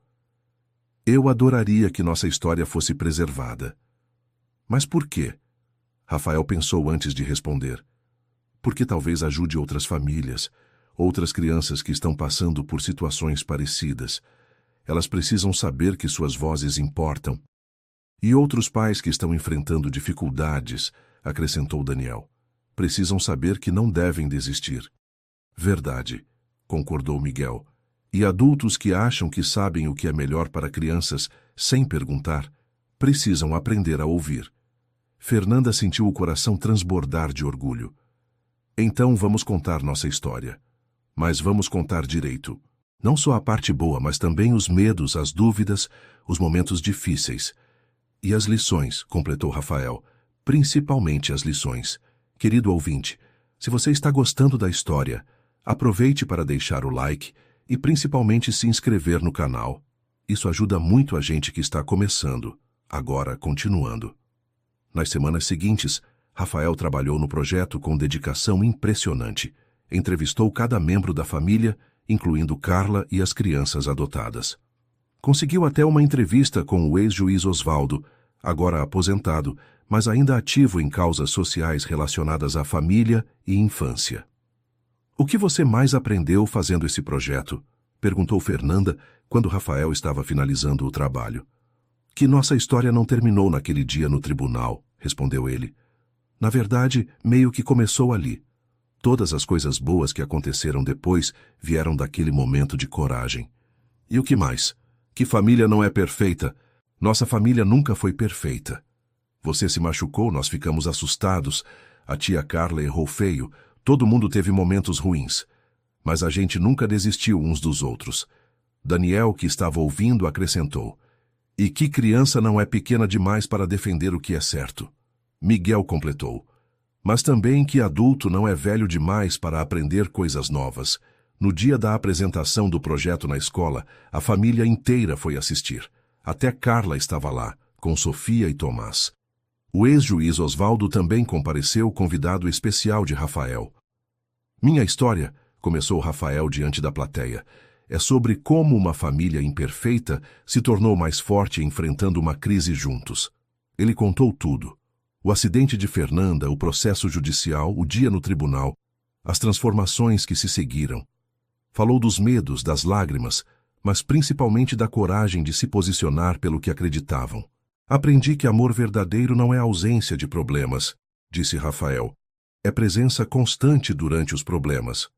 S1: Eu adoraria que nossa história fosse preservada. Mas por quê? Rafael pensou antes de responder. porque talvez ajude outras famílias, outras crianças que estão passando por situações parecidas. Elas precisam saber que suas vozes importam. E outros pais que estão enfrentando dificuldades, acrescentou Daniel, precisam saber que não devem desistir. Verdade, concordou Miguel. E adultos que acham que sabem o que é melhor para crianças, sem perguntar, precisam aprender a ouvir. Fernanda sentiu o coração transbordar de orgulho. Então vamos contar nossa história. Mas vamos contar direito. Não só a parte boa, mas também os medos, as dúvidas, os momentos difíceis. E as lições, completou Rafael. Principalmente as lições. Querido ouvinte, se você está gostando da história, aproveite para deixar o like e principalmente se inscrever no canal. Isso ajuda muito a gente que está começando. Agora, continuando. Nas semanas seguintes, Rafael trabalhou no projeto com dedicação impressionante. Entrevistou cada membro da família, incluindo Carla e as crianças adotadas. Conseguiu até uma entrevista com o ex-juiz Osvaldo, agora aposentado, mas ainda ativo em causas sociais relacionadas à família e infância. O que você mais aprendeu fazendo esse projeto? Perguntou Fernanda quando Rafael estava finalizando o trabalho. Que nossa história não terminou naquele dia no tribunal, respondeu ele. Na verdade, meio que começou ali. Todas as coisas boas que aconteceram depois vieram daquele momento de coragem. E o que mais? Que família não é perfeita? Nossa família nunca foi perfeita. Você se machucou, nós ficamos assustados. A tia Carla errou feio. Todo mundo teve momentos ruins. Mas a gente nunca desistiu uns dos outros. Daniel, que estava ouvindo, acrescentou. E que criança não é pequena demais para defender o que é certo? Miguel completou. Mas também que adulto não é velho demais para aprender coisas novas. No dia da apresentação do projeto na escola, a família inteira foi assistir. Até Carla estava lá, com Sofia e Tomás. O ex-juiz Osvaldo também compareceu, convidado especial de Rafael. Minha história, começou Rafael diante da plateia, é sobre como uma família imperfeita se tornou mais forte enfrentando uma crise juntos. Ele contou tudo. O acidente de Fernanda, o processo judicial, o dia no tribunal, as transformações que se seguiram. Falou dos medos, das lágrimas, mas principalmente da coragem de se posicionar pelo que acreditavam. Aprendi que amor verdadeiro não é ausência de problemas, disse Rafael. É presença constante durante os problemas.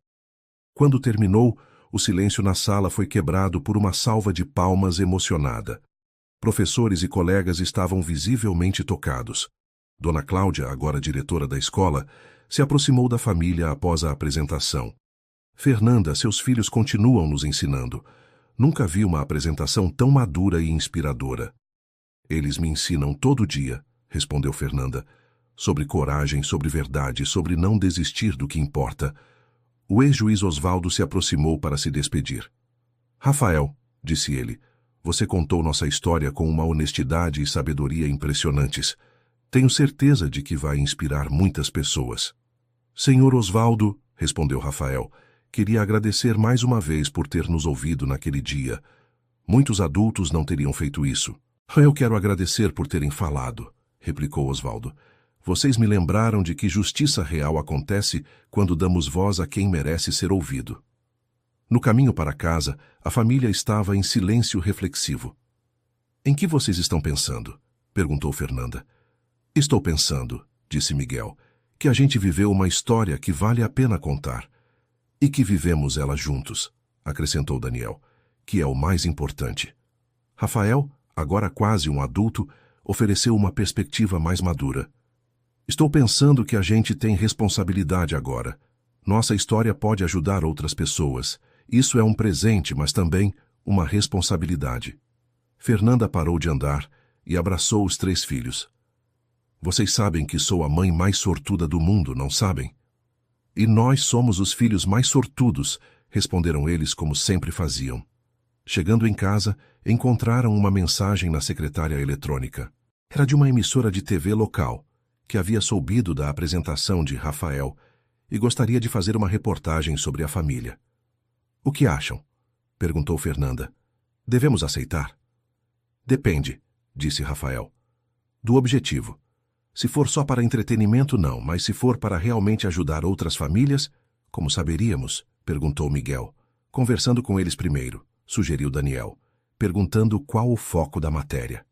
S1: Quando terminou, o silêncio na sala foi quebrado por uma salva de palmas emocionada. Professores e colegas estavam visivelmente tocados. Dona Cláudia, agora diretora da escola, se aproximou da família após a apresentação. Fernanda, seus filhos continuam nos ensinando. Nunca vi uma apresentação tão madura e inspiradora. Eles me ensinam todo dia, respondeu Fernanda. Sobre coragem, sobre verdade, sobre não desistir do que importa. O ex-juiz Osvaldo se aproximou para se despedir. Rafael, disse ele, você contou nossa história com uma honestidade e sabedoria impressionantes. Tenho certeza de que vai inspirar muitas pessoas. Senhor Osvaldo, respondeu Rafael, queria agradecer mais uma vez por ter nos ouvido naquele dia. Muitos adultos não teriam feito isso. Eu quero agradecer por terem falado, replicou Osvaldo. Vocês me lembraram de que justiça real acontece quando damos voz a quem merece ser ouvido. No caminho para casa, a família estava em silêncio reflexivo. Em que vocês estão pensando? Perguntou Fernanda. Estou pensando, disse Miguel, que a gente viveu uma história que vale a pena contar. E que vivemos ela juntos, acrescentou Daniel, que é o mais importante. Rafael, agora quase um adulto, ofereceu uma perspectiva mais madura. Estou pensando que a gente tem responsabilidade agora. Nossa história pode ajudar outras pessoas. Isso é um presente, mas também uma responsabilidade. Fernanda parou de andar e abraçou os 3 filhos. Vocês sabem que sou a mãe mais sortuda do mundo, não sabem? E nós somos os filhos mais sortudos, responderam eles como sempre faziam. Chegando em casa, encontraram uma mensagem na secretária eletrônica. Era de uma emissora de TV local, que havia soubido da apresentação de Rafael e gostaria de fazer uma reportagem sobre a família. O que acham? Perguntou Fernanda. Devemos aceitar? Depende, disse Rafael. Do objetivo. Se for só para entretenimento, não, mas se for para realmente ajudar outras famílias, como saberíamos? Perguntou Miguel. Conversando com eles primeiro, sugeriu Daniel, perguntando qual o foco da matéria.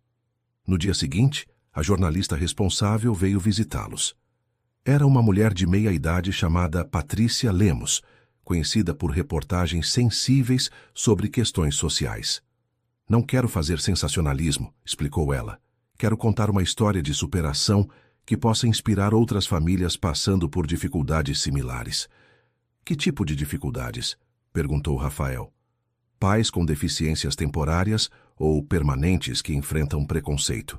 S1: No dia seguinte, a jornalista responsável veio visitá-los. Era uma mulher de meia idade chamada Patrícia Lemos, conhecida por reportagens sensíveis sobre questões sociais. Não quero fazer sensacionalismo, explicou ela. Quero contar uma história de superação que possa inspirar outras famílias passando por dificuldades similares. Que tipo de dificuldades? Perguntou Rafael. Pais com deficiências temporárias ou permanentes que enfrentam preconceito.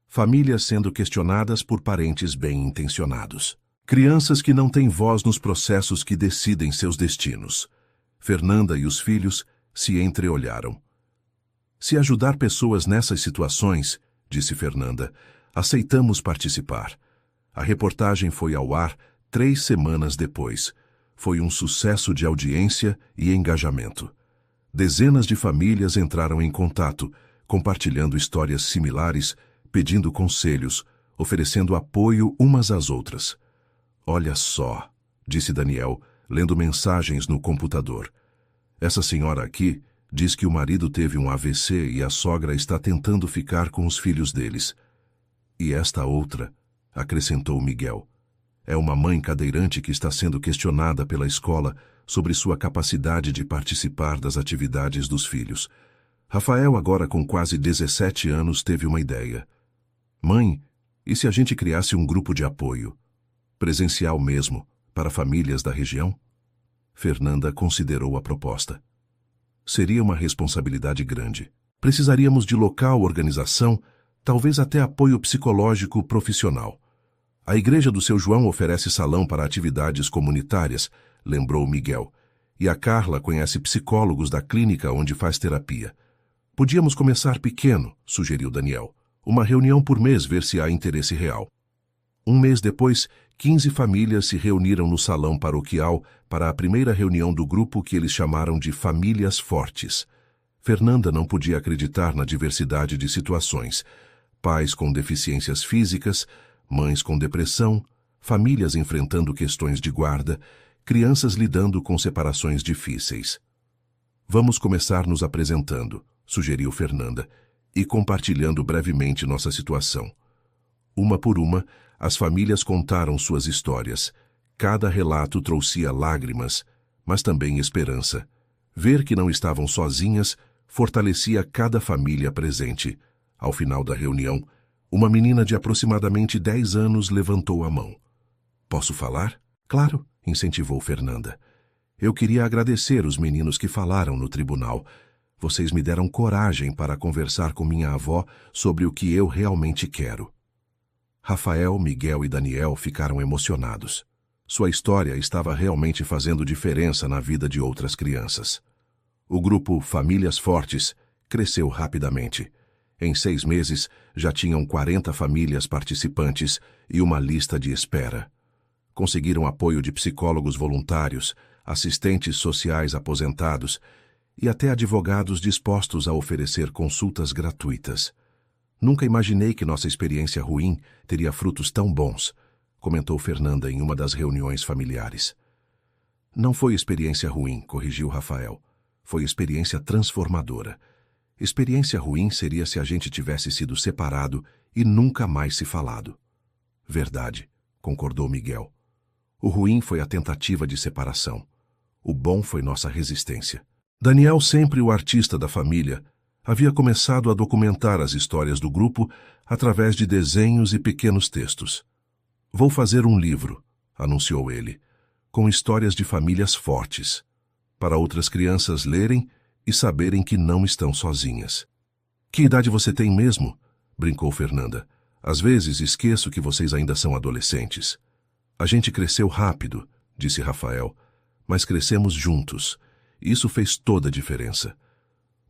S1: Famílias sendo questionadas por parentes bem-intencionados. Crianças que não têm voz nos processos que decidem seus destinos. Fernanda e os filhos se entreolharam. Se ajudar pessoas nessas situações, disse Fernanda, aceitamos participar. A reportagem foi ao ar 3 semanas depois. Foi um sucesso de audiência e engajamento. Dezenas de famílias entraram em contato, compartilhando histórias similares, pedindo conselhos, oferecendo apoio umas às outras. Olha só, disse Daniel, lendo mensagens no computador. Essa senhora aqui diz que o marido teve um AVC e a sogra está tentando ficar com os filhos deles. E esta outra, acrescentou Miguel, é uma mãe cadeirante que está sendo questionada pela escola sobre sua capacidade de participar das atividades dos filhos. Rafael, agora com quase 17 anos, teve uma ideia. Mãe, e se a gente criasse um grupo de apoio? Presencial mesmo, para famílias da região? Fernanda considerou a proposta. Seria uma responsabilidade grande. Precisaríamos de local, organização, talvez até apoio psicológico profissional. A igreja do seu João oferece salão para atividades comunitárias, lembrou Miguel, e a Carla conhece psicólogos da clínica onde faz terapia. Podíamos começar pequeno, sugeriu Daniel. Uma reunião por mês, ver se há interesse real. Um mês depois, 15 famílias se reuniram no salão paroquial para a primeira reunião do grupo que eles chamaram de Famílias Fortes. Fernanda não podia acreditar na diversidade de situações. Pais com deficiências físicas, mães com depressão, famílias enfrentando questões de guarda, crianças lidando com separações difíceis. Vamos começar nos apresentando, sugeriu Fernanda, e compartilhando brevemente nossa situação. Uma por uma, as famílias contaram suas histórias. Cada relato trouxe lágrimas, mas também esperança. Ver que não estavam sozinhas fortalecia cada família presente. Ao final da reunião, uma menina de aproximadamente 10 anos levantou a mão. Posso falar? Claro, incentivou Fernanda. Eu queria agradecer os meninos que falaram no tribunal. Vocês me deram coragem para conversar com minha avó sobre o que eu realmente quero. Rafael, Miguel e Daniel ficaram emocionados. Sua história estava realmente fazendo diferença na vida de outras crianças. O grupo Famílias Fortes cresceu rapidamente. Em 6 meses, já tinham 40 famílias participantes e uma lista de espera. Conseguiram apoio de psicólogos voluntários, assistentes sociais aposentados e até advogados dispostos a oferecer consultas gratuitas. Nunca imaginei que nossa experiência ruim teria frutos tão bons, comentou Fernanda em uma das reuniões familiares. Não foi experiência ruim, corrigiu Rafael. Foi experiência transformadora. Experiência ruim seria se a gente tivesse sido separado e nunca mais se falado. Verdade, concordou Miguel. O ruim foi a tentativa de separação. O bom foi nossa resistência. Daniel, sempre o artista da família, havia começado a documentar as histórias do grupo através de desenhos e pequenos textos. Vou fazer um livro, anunciou ele, com histórias de famílias fortes, para outras crianças lerem e saberem que não estão sozinhas. Que idade você tem mesmo? Brincou Fernanda. Às vezes esqueço que vocês ainda são adolescentes. A gente cresceu rápido, disse Rafael, mas crescemos juntos. Isso fez toda a diferença.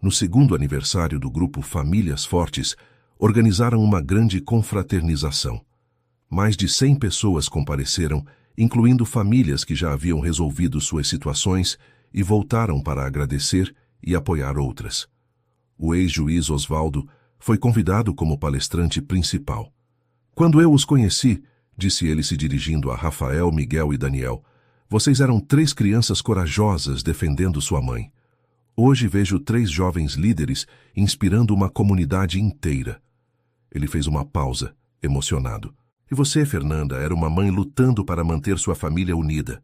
S1: No 2º aniversário do grupo Famílias Fortes, organizaram uma grande confraternização. Mais de 100 pessoas compareceram, incluindo famílias que já haviam resolvido suas situações e voltaram para agradecer e apoiar outras. O ex-juiz Osvaldo foi convidado como palestrante principal. Quando eu os conheci, disse ele se dirigindo a Rafael, Miguel e Daniel, vocês eram 3 crianças corajosas defendendo sua mãe. Hoje vejo 3 jovens líderes inspirando uma comunidade inteira. Ele fez uma pausa, emocionado. E você, Fernanda, era uma mãe lutando para manter sua família unida.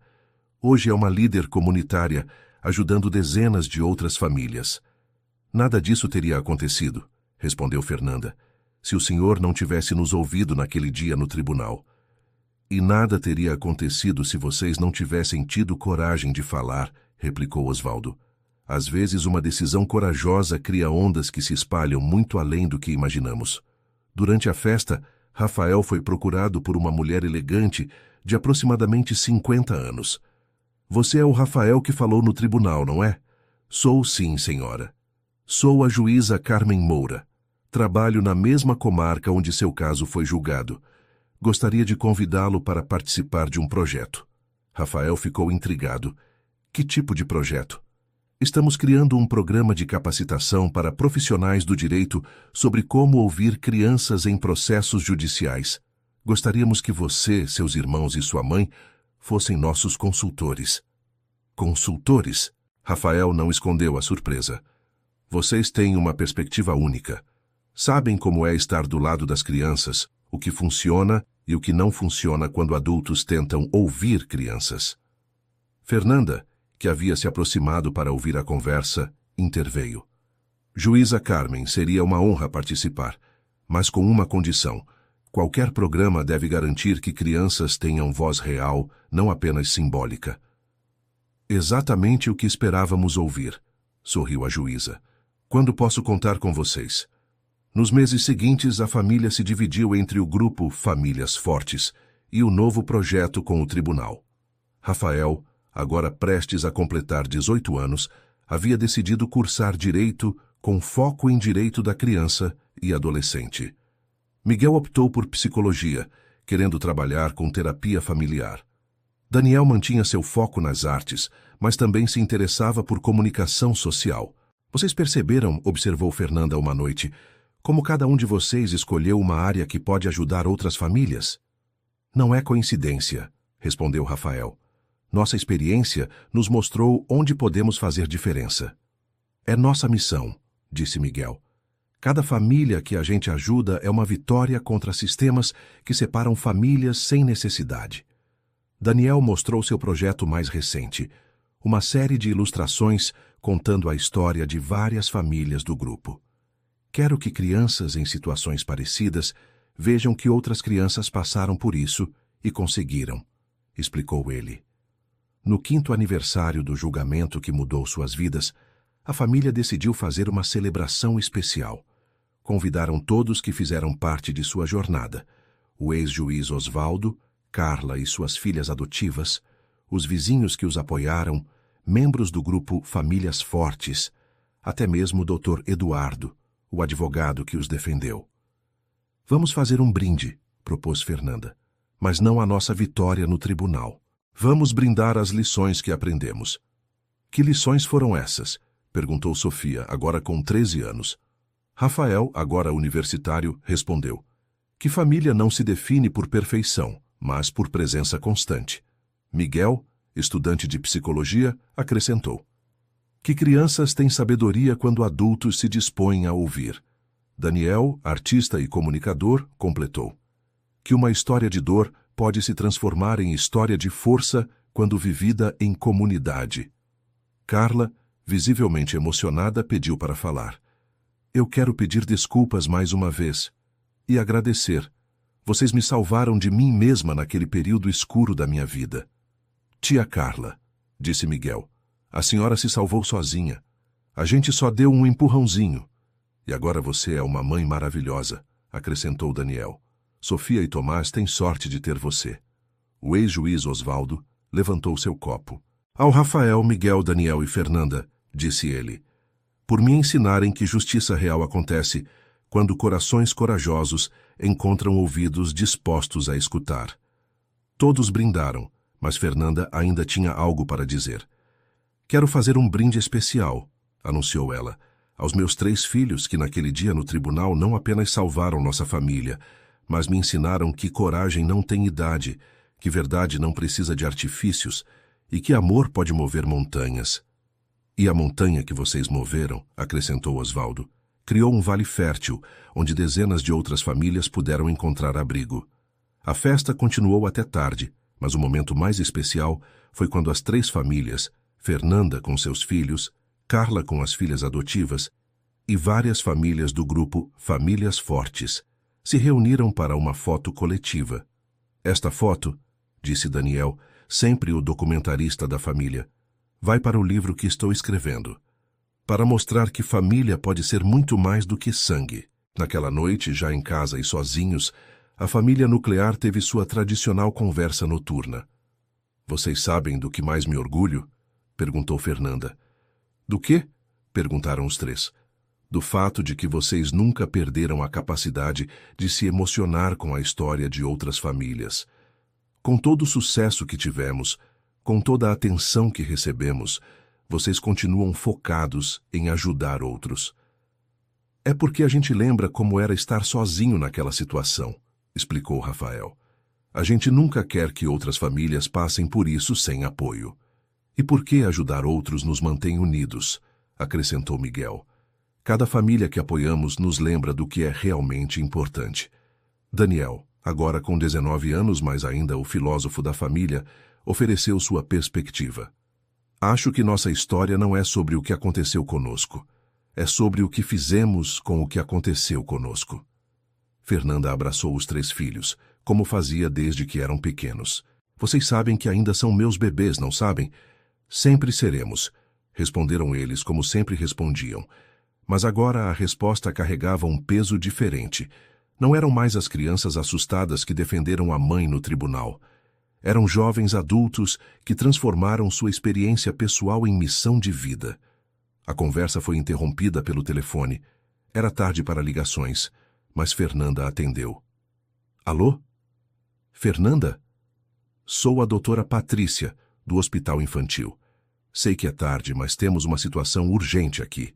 S1: Hoje é uma líder comunitária, ajudando dezenas de outras famílias. Nada disso teria acontecido, respondeu Fernanda, se o senhor não tivesse nos ouvido naquele dia no tribunal. E nada teria acontecido se vocês não tivessem tido coragem de falar, replicou Osvaldo. Às vezes uma decisão corajosa cria ondas que se espalham muito além do que imaginamos. Durante a festa, Rafael foi procurado por uma mulher elegante de aproximadamente 50 anos. Você é o Rafael que falou no tribunal, não é? Sou sim, senhora. Sou a juíza Carmen Moura. Trabalho na mesma comarca onde seu caso foi julgado. Gostaria de convidá-lo para participar de um projeto. Rafael ficou intrigado. Que tipo de projeto? Estamos criando um programa de capacitação para profissionais do direito sobre como ouvir crianças em processos judiciais. Gostaríamos que você, seus irmãos e sua mãe fossem nossos consultores. Consultores? Rafael não escondeu a surpresa. Vocês têm uma perspectiva única. Sabem como é estar do lado das crianças, o que funciona e o que não funciona quando adultos tentam ouvir crianças. Fernanda, que havia se aproximado para ouvir a conversa, interveio. Juíza Carmen, seria uma honra participar, mas com uma condição. Qualquer programa deve garantir que crianças tenham voz real, não apenas simbólica. Exatamente o que esperávamos ouvir, sorriu a juíza. Quando posso contar com vocês? Nos meses seguintes, a família se dividiu entre o grupo Famílias Fortes e o novo projeto com o tribunal. Rafael, agora prestes a completar 18 anos, havia decidido cursar Direito com foco em Direito da Criança e Adolescente. Miguel optou por Psicologia, querendo trabalhar com terapia familiar. Daniel mantinha seu foco nas artes, mas também se interessava por comunicação social. Vocês perceberam, observou Fernanda uma noite, como cada um de vocês escolheu uma área que pode ajudar outras famílias? Não é coincidência, respondeu Rafael. Nossa experiência nos mostrou onde podemos fazer diferença. É nossa missão, disse Miguel. Cada família que a gente ajuda é uma vitória contra sistemas que separam famílias sem necessidade. Daniel mostrou seu projeto mais recente, uma série de ilustrações contando a história de várias famílias do grupo. Quero que crianças em situações parecidas vejam que outras crianças passaram por isso e conseguiram, explicou ele. No 5º aniversário do julgamento que mudou suas vidas, a família decidiu fazer uma celebração especial. Convidaram todos que fizeram parte de sua jornada, o ex-juiz Osvaldo, Carla e suas filhas adotivas, os vizinhos que os apoiaram, membros do grupo Famílias Fortes, até mesmo o Dr. Eduardo, o advogado que os defendeu. Vamos fazer um brinde, propôs Fernanda, mas não a nossa vitória no tribunal. Vamos brindar as lições que aprendemos. Que lições foram essas? Perguntou Sofia, agora com 13 anos. Rafael, agora universitário, respondeu. Que família não se define por perfeição, mas por presença constante. Miguel, estudante de psicologia, acrescentou. Que crianças têm sabedoria quando adultos se dispõem a ouvir. Daniel, artista e comunicador, completou. Que uma história de dor pode se transformar em história de força quando vivida em comunidade. Carla, visivelmente emocionada, pediu para falar. Eu quero pedir desculpas mais uma vez e agradecer. Vocês me salvaram de mim mesma naquele período escuro da minha vida. Tia Carla, disse Miguel, a senhora se salvou sozinha. A gente só deu um empurrãozinho. E agora você é uma mãe maravilhosa, acrescentou Daniel. Sofia e Tomás têm sorte de ter você. O ex-juiz Osvaldo levantou seu copo. Ao Rafael, Miguel, Daniel e Fernanda, disse ele, por me ensinarem que justiça real acontece quando corações corajosos encontram ouvidos dispostos a escutar. Todos brindaram, mas Fernanda ainda tinha algo para dizer. Quero fazer um brinde especial, anunciou ela, aos meus 3 filhos que naquele dia no tribunal não apenas salvaram nossa família, mas me ensinaram que coragem não tem idade, que verdade não precisa de artifícios e que amor pode mover montanhas. E a montanha que vocês moveram, acrescentou Osvaldo, criou um vale fértil, onde dezenas de outras famílias puderam encontrar abrigo. A festa continuou até tarde, mas o momento mais especial foi quando as 3 famílias, Fernanda com seus filhos, Carla com as filhas adotivas e várias famílias do grupo Famílias Fortes, se reuniram para uma foto coletiva. Esta foto, disse Daniel, sempre o documentarista da família, vai para o livro que estou escrevendo, para mostrar que família pode ser muito mais do que sangue. Naquela noite, já em casa e sozinhos, a família nuclear teve sua tradicional conversa noturna. Vocês sabem do que mais me orgulho? Perguntou Fernanda. Do quê? Perguntaram os 3. Do fato de que vocês nunca perderam a capacidade de se emocionar com a história de outras famílias. Com todo o sucesso que tivemos, com toda a atenção que recebemos, vocês continuam focados em ajudar outros. É porque a gente lembra como era estar sozinho naquela situação, explicou Rafael. A gente nunca quer que outras famílias passem por isso sem apoio. E porque ajudar outros nos mantém unidos, acrescentou Miguel. Cada família que apoiamos nos lembra do que é realmente importante. Daniel, agora com 19 anos, mas ainda o filósofo da família, ofereceu sua perspectiva. Acho que nossa história não é sobre o que aconteceu conosco. É sobre o que fizemos com o que aconteceu conosco. Fernanda abraçou os 3 filhos, como fazia desde que eram pequenos. Vocês sabem que ainda são meus bebês, não sabem? Sempre seremos, responderam eles como sempre respondiam. Mas agora a resposta carregava um peso diferente. Não eram mais as crianças assustadas que defenderam a mãe no tribunal. Eram jovens adultos que transformaram sua experiência pessoal em missão de vida. A conversa foi interrompida pelo telefone. Era tarde para ligações, mas Fernanda atendeu. Alô? Fernanda? Sou a doutora Patrícia, do Hospital Infantil. Sei que é tarde, mas temos uma situação urgente aqui.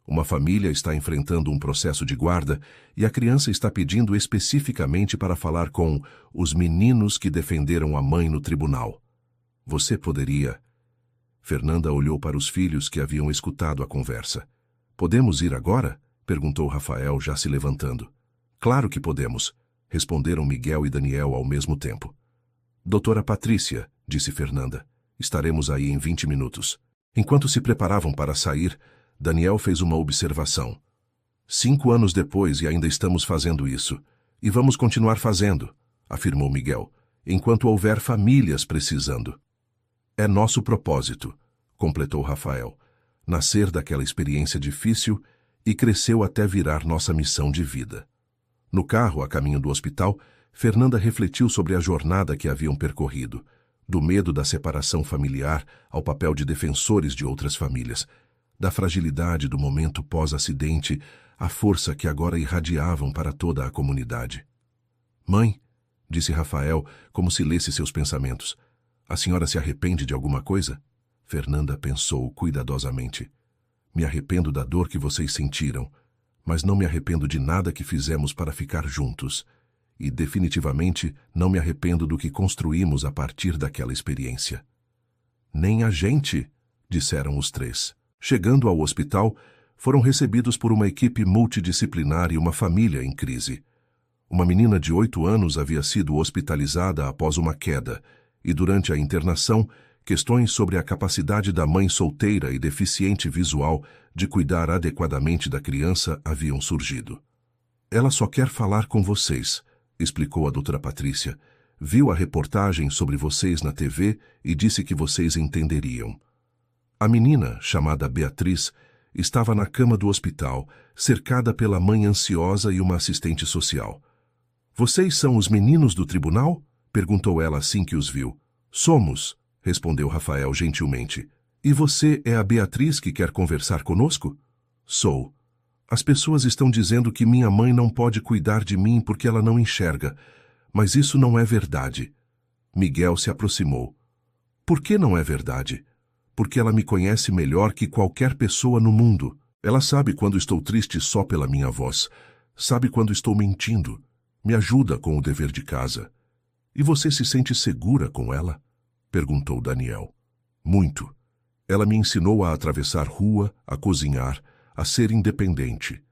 S1: Uma família está enfrentando um processo de guarda e a criança está pedindo especificamente para falar com os meninos que defenderam a mãe no tribunal. Você poderia... Fernanda olhou para os filhos que haviam escutado a conversa. Podemos ir agora? Perguntou Rafael, já se levantando. Claro que podemos, responderam Miguel e Daniel ao mesmo tempo. Doutora Patrícia, disse Fernanda, estaremos aí em 20 minutos. Enquanto se preparavam para sair, Daniel fez uma observação. 5 anos depois e ainda estamos fazendo isso. E vamos continuar fazendo, afirmou Miguel, enquanto houver famílias precisando. É nosso propósito, completou Rafael, nascer daquela experiência difícil e cresceu até virar nossa missão de vida. No carro, a caminho do hospital, Fernanda refletiu sobre a jornada que haviam percorrido, do medo da separação familiar ao papel de defensores de outras famílias, da fragilidade do momento pós-acidente, à força que agora irradiavam para toda a comunidade. Mãe, disse Rafael, como se lesse seus pensamentos, a senhora se arrepende de alguma coisa? Fernanda pensou cuidadosamente. Me arrependo da dor que vocês sentiram, mas não me arrependo de nada que fizemos para ficar juntos. E definitivamente não me arrependo do que construímos a partir daquela experiência. Nem a gente, disseram os 3. Chegando ao hospital, foram recebidos por uma equipe multidisciplinar e uma família em crise. Uma menina de 8 anos havia sido hospitalizada após uma queda, e durante a internação, questões sobre a capacidade da mãe solteira e deficiente visual de cuidar adequadamente da criança haviam surgido. Ela só quer falar com vocês, explicou a doutora Patrícia. Viu a reportagem sobre vocês na TV e disse que vocês entenderiam. A menina, chamada Beatriz, estava na cama do hospital, cercada pela mãe ansiosa e uma assistente social. Vocês são os meninos do tribunal? Perguntou ela assim que os viu. Somos, respondeu Rafael gentilmente. E você é a Beatriz que quer conversar conosco? Sou. As pessoas estão dizendo que minha mãe não pode cuidar de mim porque ela não enxerga, mas isso não é verdade. Miguel se aproximou. Por que não é verdade? Porque ela me conhece melhor que qualquer pessoa no mundo. Ela sabe quando estou triste só pela minha voz. Sabe quando estou mentindo. Me ajuda com o dever de casa. E você se sente segura com ela? Perguntou Daniel. Muito. Ela me ensinou a atravessar rua, a cozinhar, a ser independente.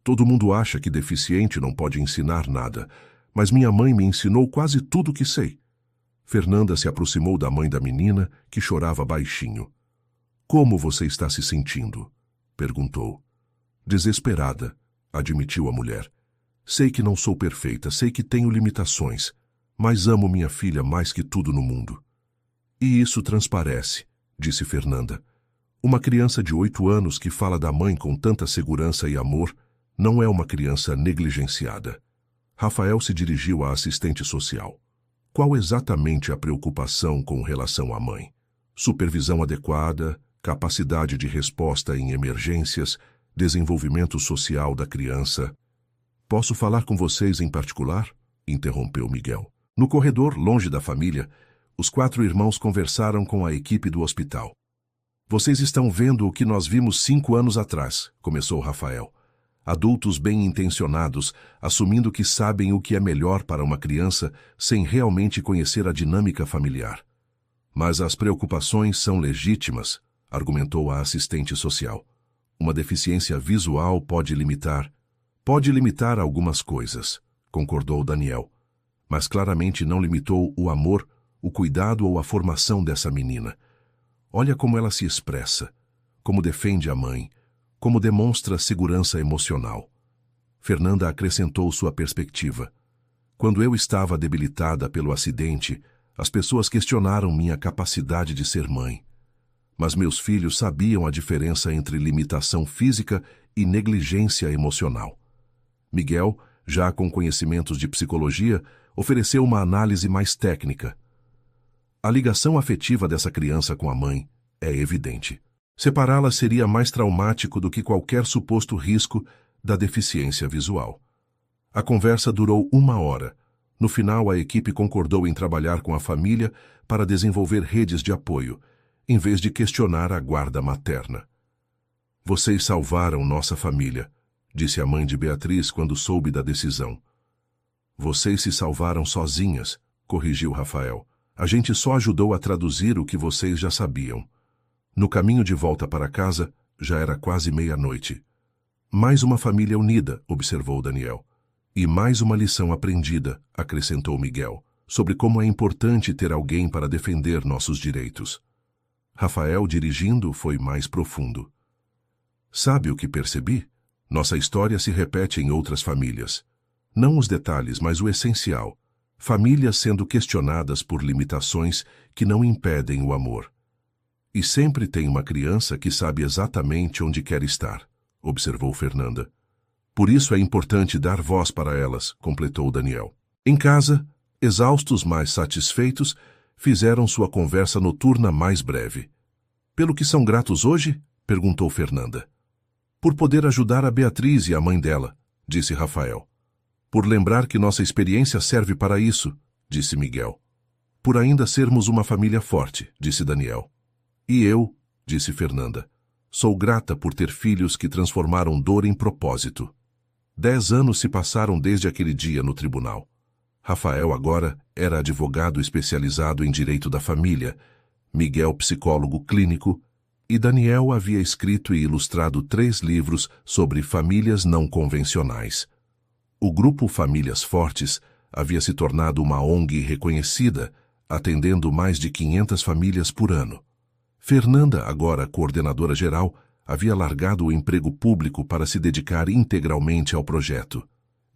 S1: Todo mundo acha que deficiente não pode ensinar nada, mas minha mãe me ensinou quase tudo o que sei. Fernanda se aproximou da mãe da menina, que chorava baixinho. Como você está se sentindo? Perguntou. Desesperada, admitiu a mulher. Sei que não sou perfeita, sei que tenho limitações, mas amo minha filha mais que tudo no mundo. E isso transparece, disse Fernanda. Uma criança de 8 anos que fala da mãe com tanta segurança e amor não é uma criança negligenciada. Rafael se dirigiu à assistente social. Qual exatamente a preocupação com relação à mãe? Supervisão adequada, capacidade de resposta em emergências, desenvolvimento social da criança. Posso falar com vocês em particular? Interrompeu Miguel. No corredor, longe da família, os 4 irmãos conversaram com a equipe do hospital. Vocês estão vendo o que nós vimos 5 anos atrás, começou Rafael. Adultos bem-intencionados, assumindo que sabem o que é melhor para uma criança sem realmente conhecer a dinâmica familiar. Mas as preocupações são legítimas, argumentou a assistente social. Uma deficiência visual pode limitar algumas coisas, concordou Daniel, mas claramente não limitou o amor, o cuidado ou a formação dessa menina. Olha como ela se expressa, como defende a mãe, como demonstra segurança emocional. Fernanda acrescentou sua perspectiva. Quando eu estava debilitada pelo acidente, as pessoas questionaram minha capacidade de ser mãe. Mas meus filhos sabiam a diferença entre limitação física e negligência emocional. Miguel, já com conhecimentos de psicologia, ofereceu uma análise mais técnica. A ligação afetiva dessa criança com a mãe é evidente. Separá-la seria mais traumático do que qualquer suposto risco da deficiência visual. A conversa durou 1 hora. No final, a equipe concordou em trabalhar com a família para desenvolver redes de apoio, em vez de questionar a guarda materna. Vocês salvaram nossa família, disse a mãe de Beatriz quando soube da decisão. Vocês se salvaram sozinhas, corrigiu Rafael. A gente só ajudou a traduzir o que vocês já sabiam. No caminho de volta para casa, já era quase meia-noite. Mais uma família unida, observou Daniel. E mais uma lição aprendida, acrescentou Miguel, sobre como é importante ter alguém para defender nossos direitos. Rafael, dirigindo, foi mais profundo. Sabe o que percebi? Nossa história se repete em outras famílias. Não os detalhes, mas o essencial. Famílias sendo questionadas por limitações que não impedem o amor. E sempre tem uma criança que sabe exatamente onde quer estar, observou Fernanda. Por isso é importante dar voz para elas, completou Daniel. Em casa, exaustos mas satisfeitos, fizeram sua conversa noturna mais breve. Pelo que são gratos hoje? Perguntou Fernanda. Por poder ajudar a Beatriz e a mãe dela, disse Rafael. Por lembrar que nossa experiência serve para isso, disse Miguel. Por ainda sermos uma família forte, disse Daniel. E eu, disse Fernanda, sou grata por ter filhos que transformaram dor em propósito. 10 anos se passaram desde aquele dia no tribunal. Rafael agora era advogado especializado em direito da família, Miguel psicólogo clínico, e Daniel havia escrito e ilustrado 3 livros sobre famílias não convencionais. O grupo Famílias Fortes havia se tornado uma ONG reconhecida, atendendo mais de 500 famílias por ano. Fernanda, agora coordenadora geral, havia largado o emprego público para se dedicar integralmente ao projeto.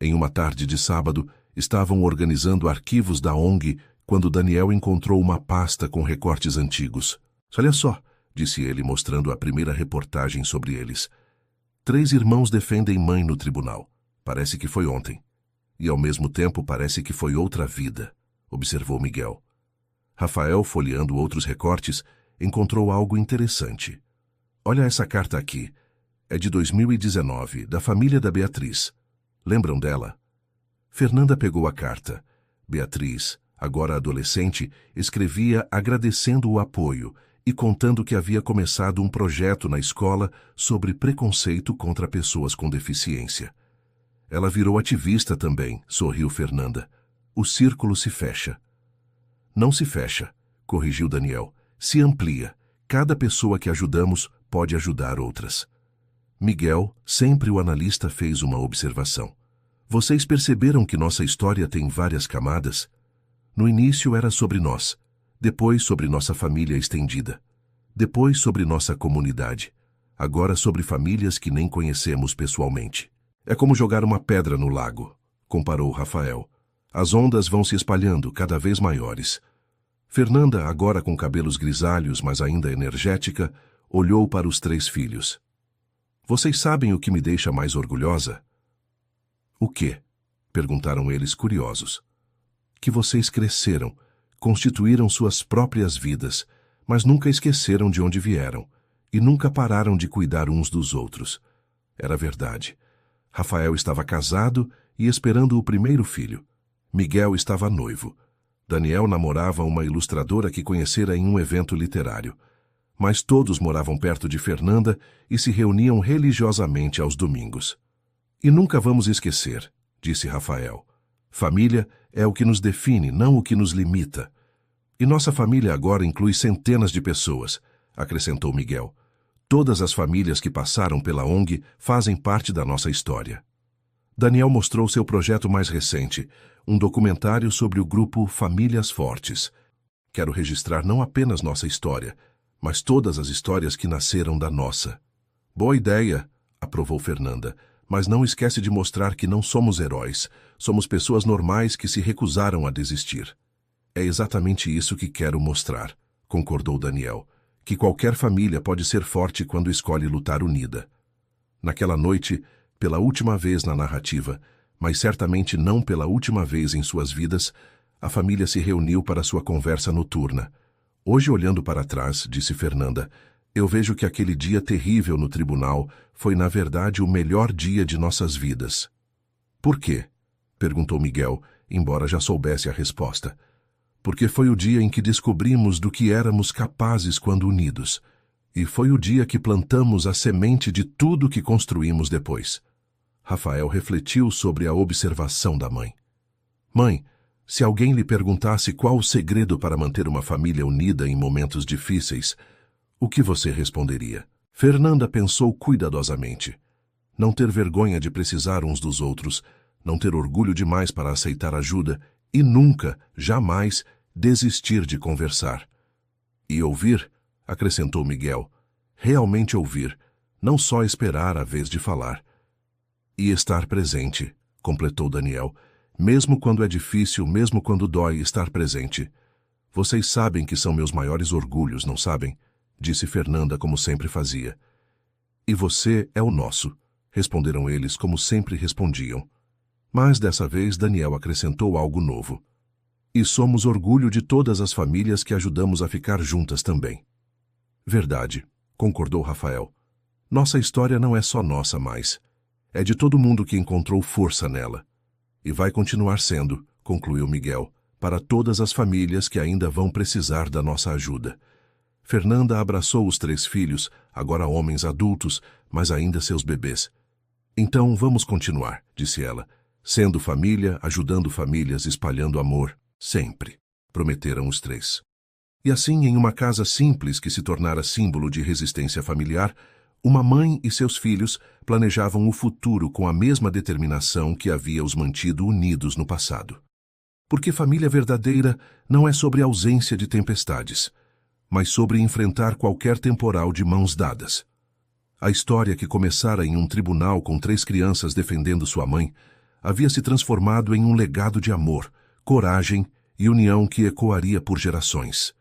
S1: Em uma tarde de sábado, estavam organizando arquivos da ONG quando Daniel encontrou uma pasta com recortes antigos. Olha só, disse ele, mostrando a primeira reportagem sobre eles. 3 irmãos defendem mãe no tribunal. Parece que foi ontem. E ao mesmo tempo parece que foi outra vida, observou Miguel. Rafael, folheando outros recortes, encontrou algo interessante. Olha essa carta aqui. É de 2019, da família da Beatriz. Lembram dela? Fernanda pegou a carta. Beatriz, agora adolescente, escrevia agradecendo o apoio e contando que havia começado um projeto na escola sobre preconceito contra pessoas com deficiência. Ela virou ativista também, sorriu Fernanda. O círculo se fecha. Não se fecha, corrigiu Daniel. Se amplia. Cada pessoa que ajudamos pode ajudar outras. Miguel, sempre o analista, fez uma observação. Vocês perceberam que nossa história tem várias camadas? No início era sobre nós, depois sobre nossa família estendida, depois sobre nossa comunidade, agora sobre famílias que nem conhecemos pessoalmente. É como jogar uma pedra no lago, comparou Rafael. As ondas vão se espalhando, cada vez maiores. Fernanda, agora com cabelos grisalhos, mas ainda energética, olhou para os 3 filhos. Vocês sabem o que me deixa mais orgulhosa? O quê? Perguntaram eles curiosos. Que vocês cresceram, constituíram suas próprias vidas, mas nunca esqueceram de onde vieram e nunca pararam de cuidar uns dos outros. Era verdade. Rafael estava casado e esperando o primeiro filho. Miguel estava noivo. Daniel namorava uma ilustradora que conhecera em um evento literário. Mas todos moravam perto de Fernanda e se reuniam religiosamente aos domingos. E nunca vamos esquecer, disse Rafael. Família é o que nos define, não o que nos limita. E nossa família agora inclui centenas de pessoas, acrescentou Miguel. Todas as famílias que passaram pela ONG fazem parte da nossa história. Daniel mostrou seu projeto mais recente, um documentário sobre o grupo Famílias Fortes. Quero registrar não apenas nossa história, mas todas as histórias que nasceram da nossa. Boa ideia, aprovou Fernanda, mas não esquece de mostrar que não somos heróis, somos pessoas normais que se recusaram a desistir. É exatamente isso que quero mostrar, concordou Daniel, que qualquer família pode ser forte quando escolhe lutar unida. Naquela noite, pela última vez na narrativa, mas certamente não pela última vez em suas vidas, a família se reuniu para sua conversa noturna. Hoje, olhando para trás, disse Fernanda, eu vejo que aquele dia terrível no tribunal foi, na verdade, o melhor dia de nossas vidas. Por quê? Perguntou Miguel, embora já soubesse a resposta. Porque foi o dia em que descobrimos do que éramos capazes quando unidos. E foi o dia que plantamos a semente de tudo que construímos depois. Rafael refletiu sobre a observação da mãe. Mãe, se alguém lhe perguntasse qual o segredo para manter uma família unida em momentos difíceis, o que você responderia? Fernanda pensou cuidadosamente. Não ter vergonha de precisar uns dos outros, não ter orgulho demais para aceitar ajuda e nunca, jamais, desistir de conversar. E ouvir, acrescentou Miguel, realmente ouvir, não só esperar a vez de falar. E estar presente, completou Daniel, mesmo quando é difícil, mesmo quando dói estar presente. Vocês sabem que são meus maiores orgulhos, não sabem? Disse Fernanda como sempre fazia. E você é o nosso, responderam eles como sempre respondiam. Mas dessa vez Daniel acrescentou algo novo. E somos orgulho de todas as famílias que ajudamos a ficar juntas também. Verdade, concordou Rafael. Nossa história não é só nossa mais. É de todo mundo que encontrou força nela. E vai continuar sendo, concluiu Miguel, para todas as famílias que ainda vão precisar da nossa ajuda. Fernanda abraçou os 3 filhos, agora homens adultos, mas ainda seus bebês. Então vamos continuar, disse ela, sendo família, ajudando famílias, espalhando amor, sempre, prometeram os 3. E assim, em uma casa simples que se tornara símbolo de resistência familiar, uma mãe e seus filhos planejavam o futuro com a mesma determinação que havia os mantido unidos no passado. Porque família verdadeira não é sobre ausência de tempestades, mas sobre enfrentar qualquer temporal de mãos dadas. A história que começara em um tribunal com 3 crianças defendendo sua mãe havia se transformado em um legado de amor, coragem e união que ecoaria por gerações.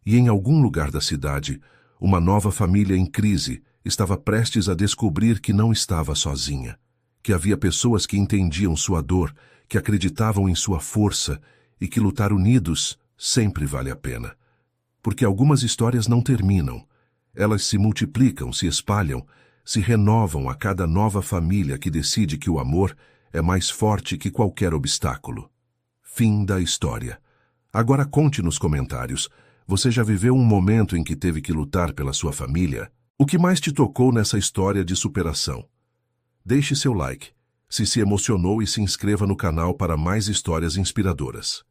S1: E em algum lugar da cidade, uma nova família em crise estava prestes a descobrir que não estava sozinha, que havia pessoas que entendiam sua dor, que acreditavam em sua força e que lutar unidos sempre vale a pena. Porque algumas histórias não terminam. Elas se multiplicam, se espalham, se renovam a cada nova família que decide que o amor é mais forte que qualquer obstáculo. Fim da história. Agora conte nos comentários. Você já viveu um momento em que teve que lutar pela sua família? O que mais te tocou nessa história de superação? Deixe seu like. se emocionou e se inscreva no canal para mais histórias inspiradoras.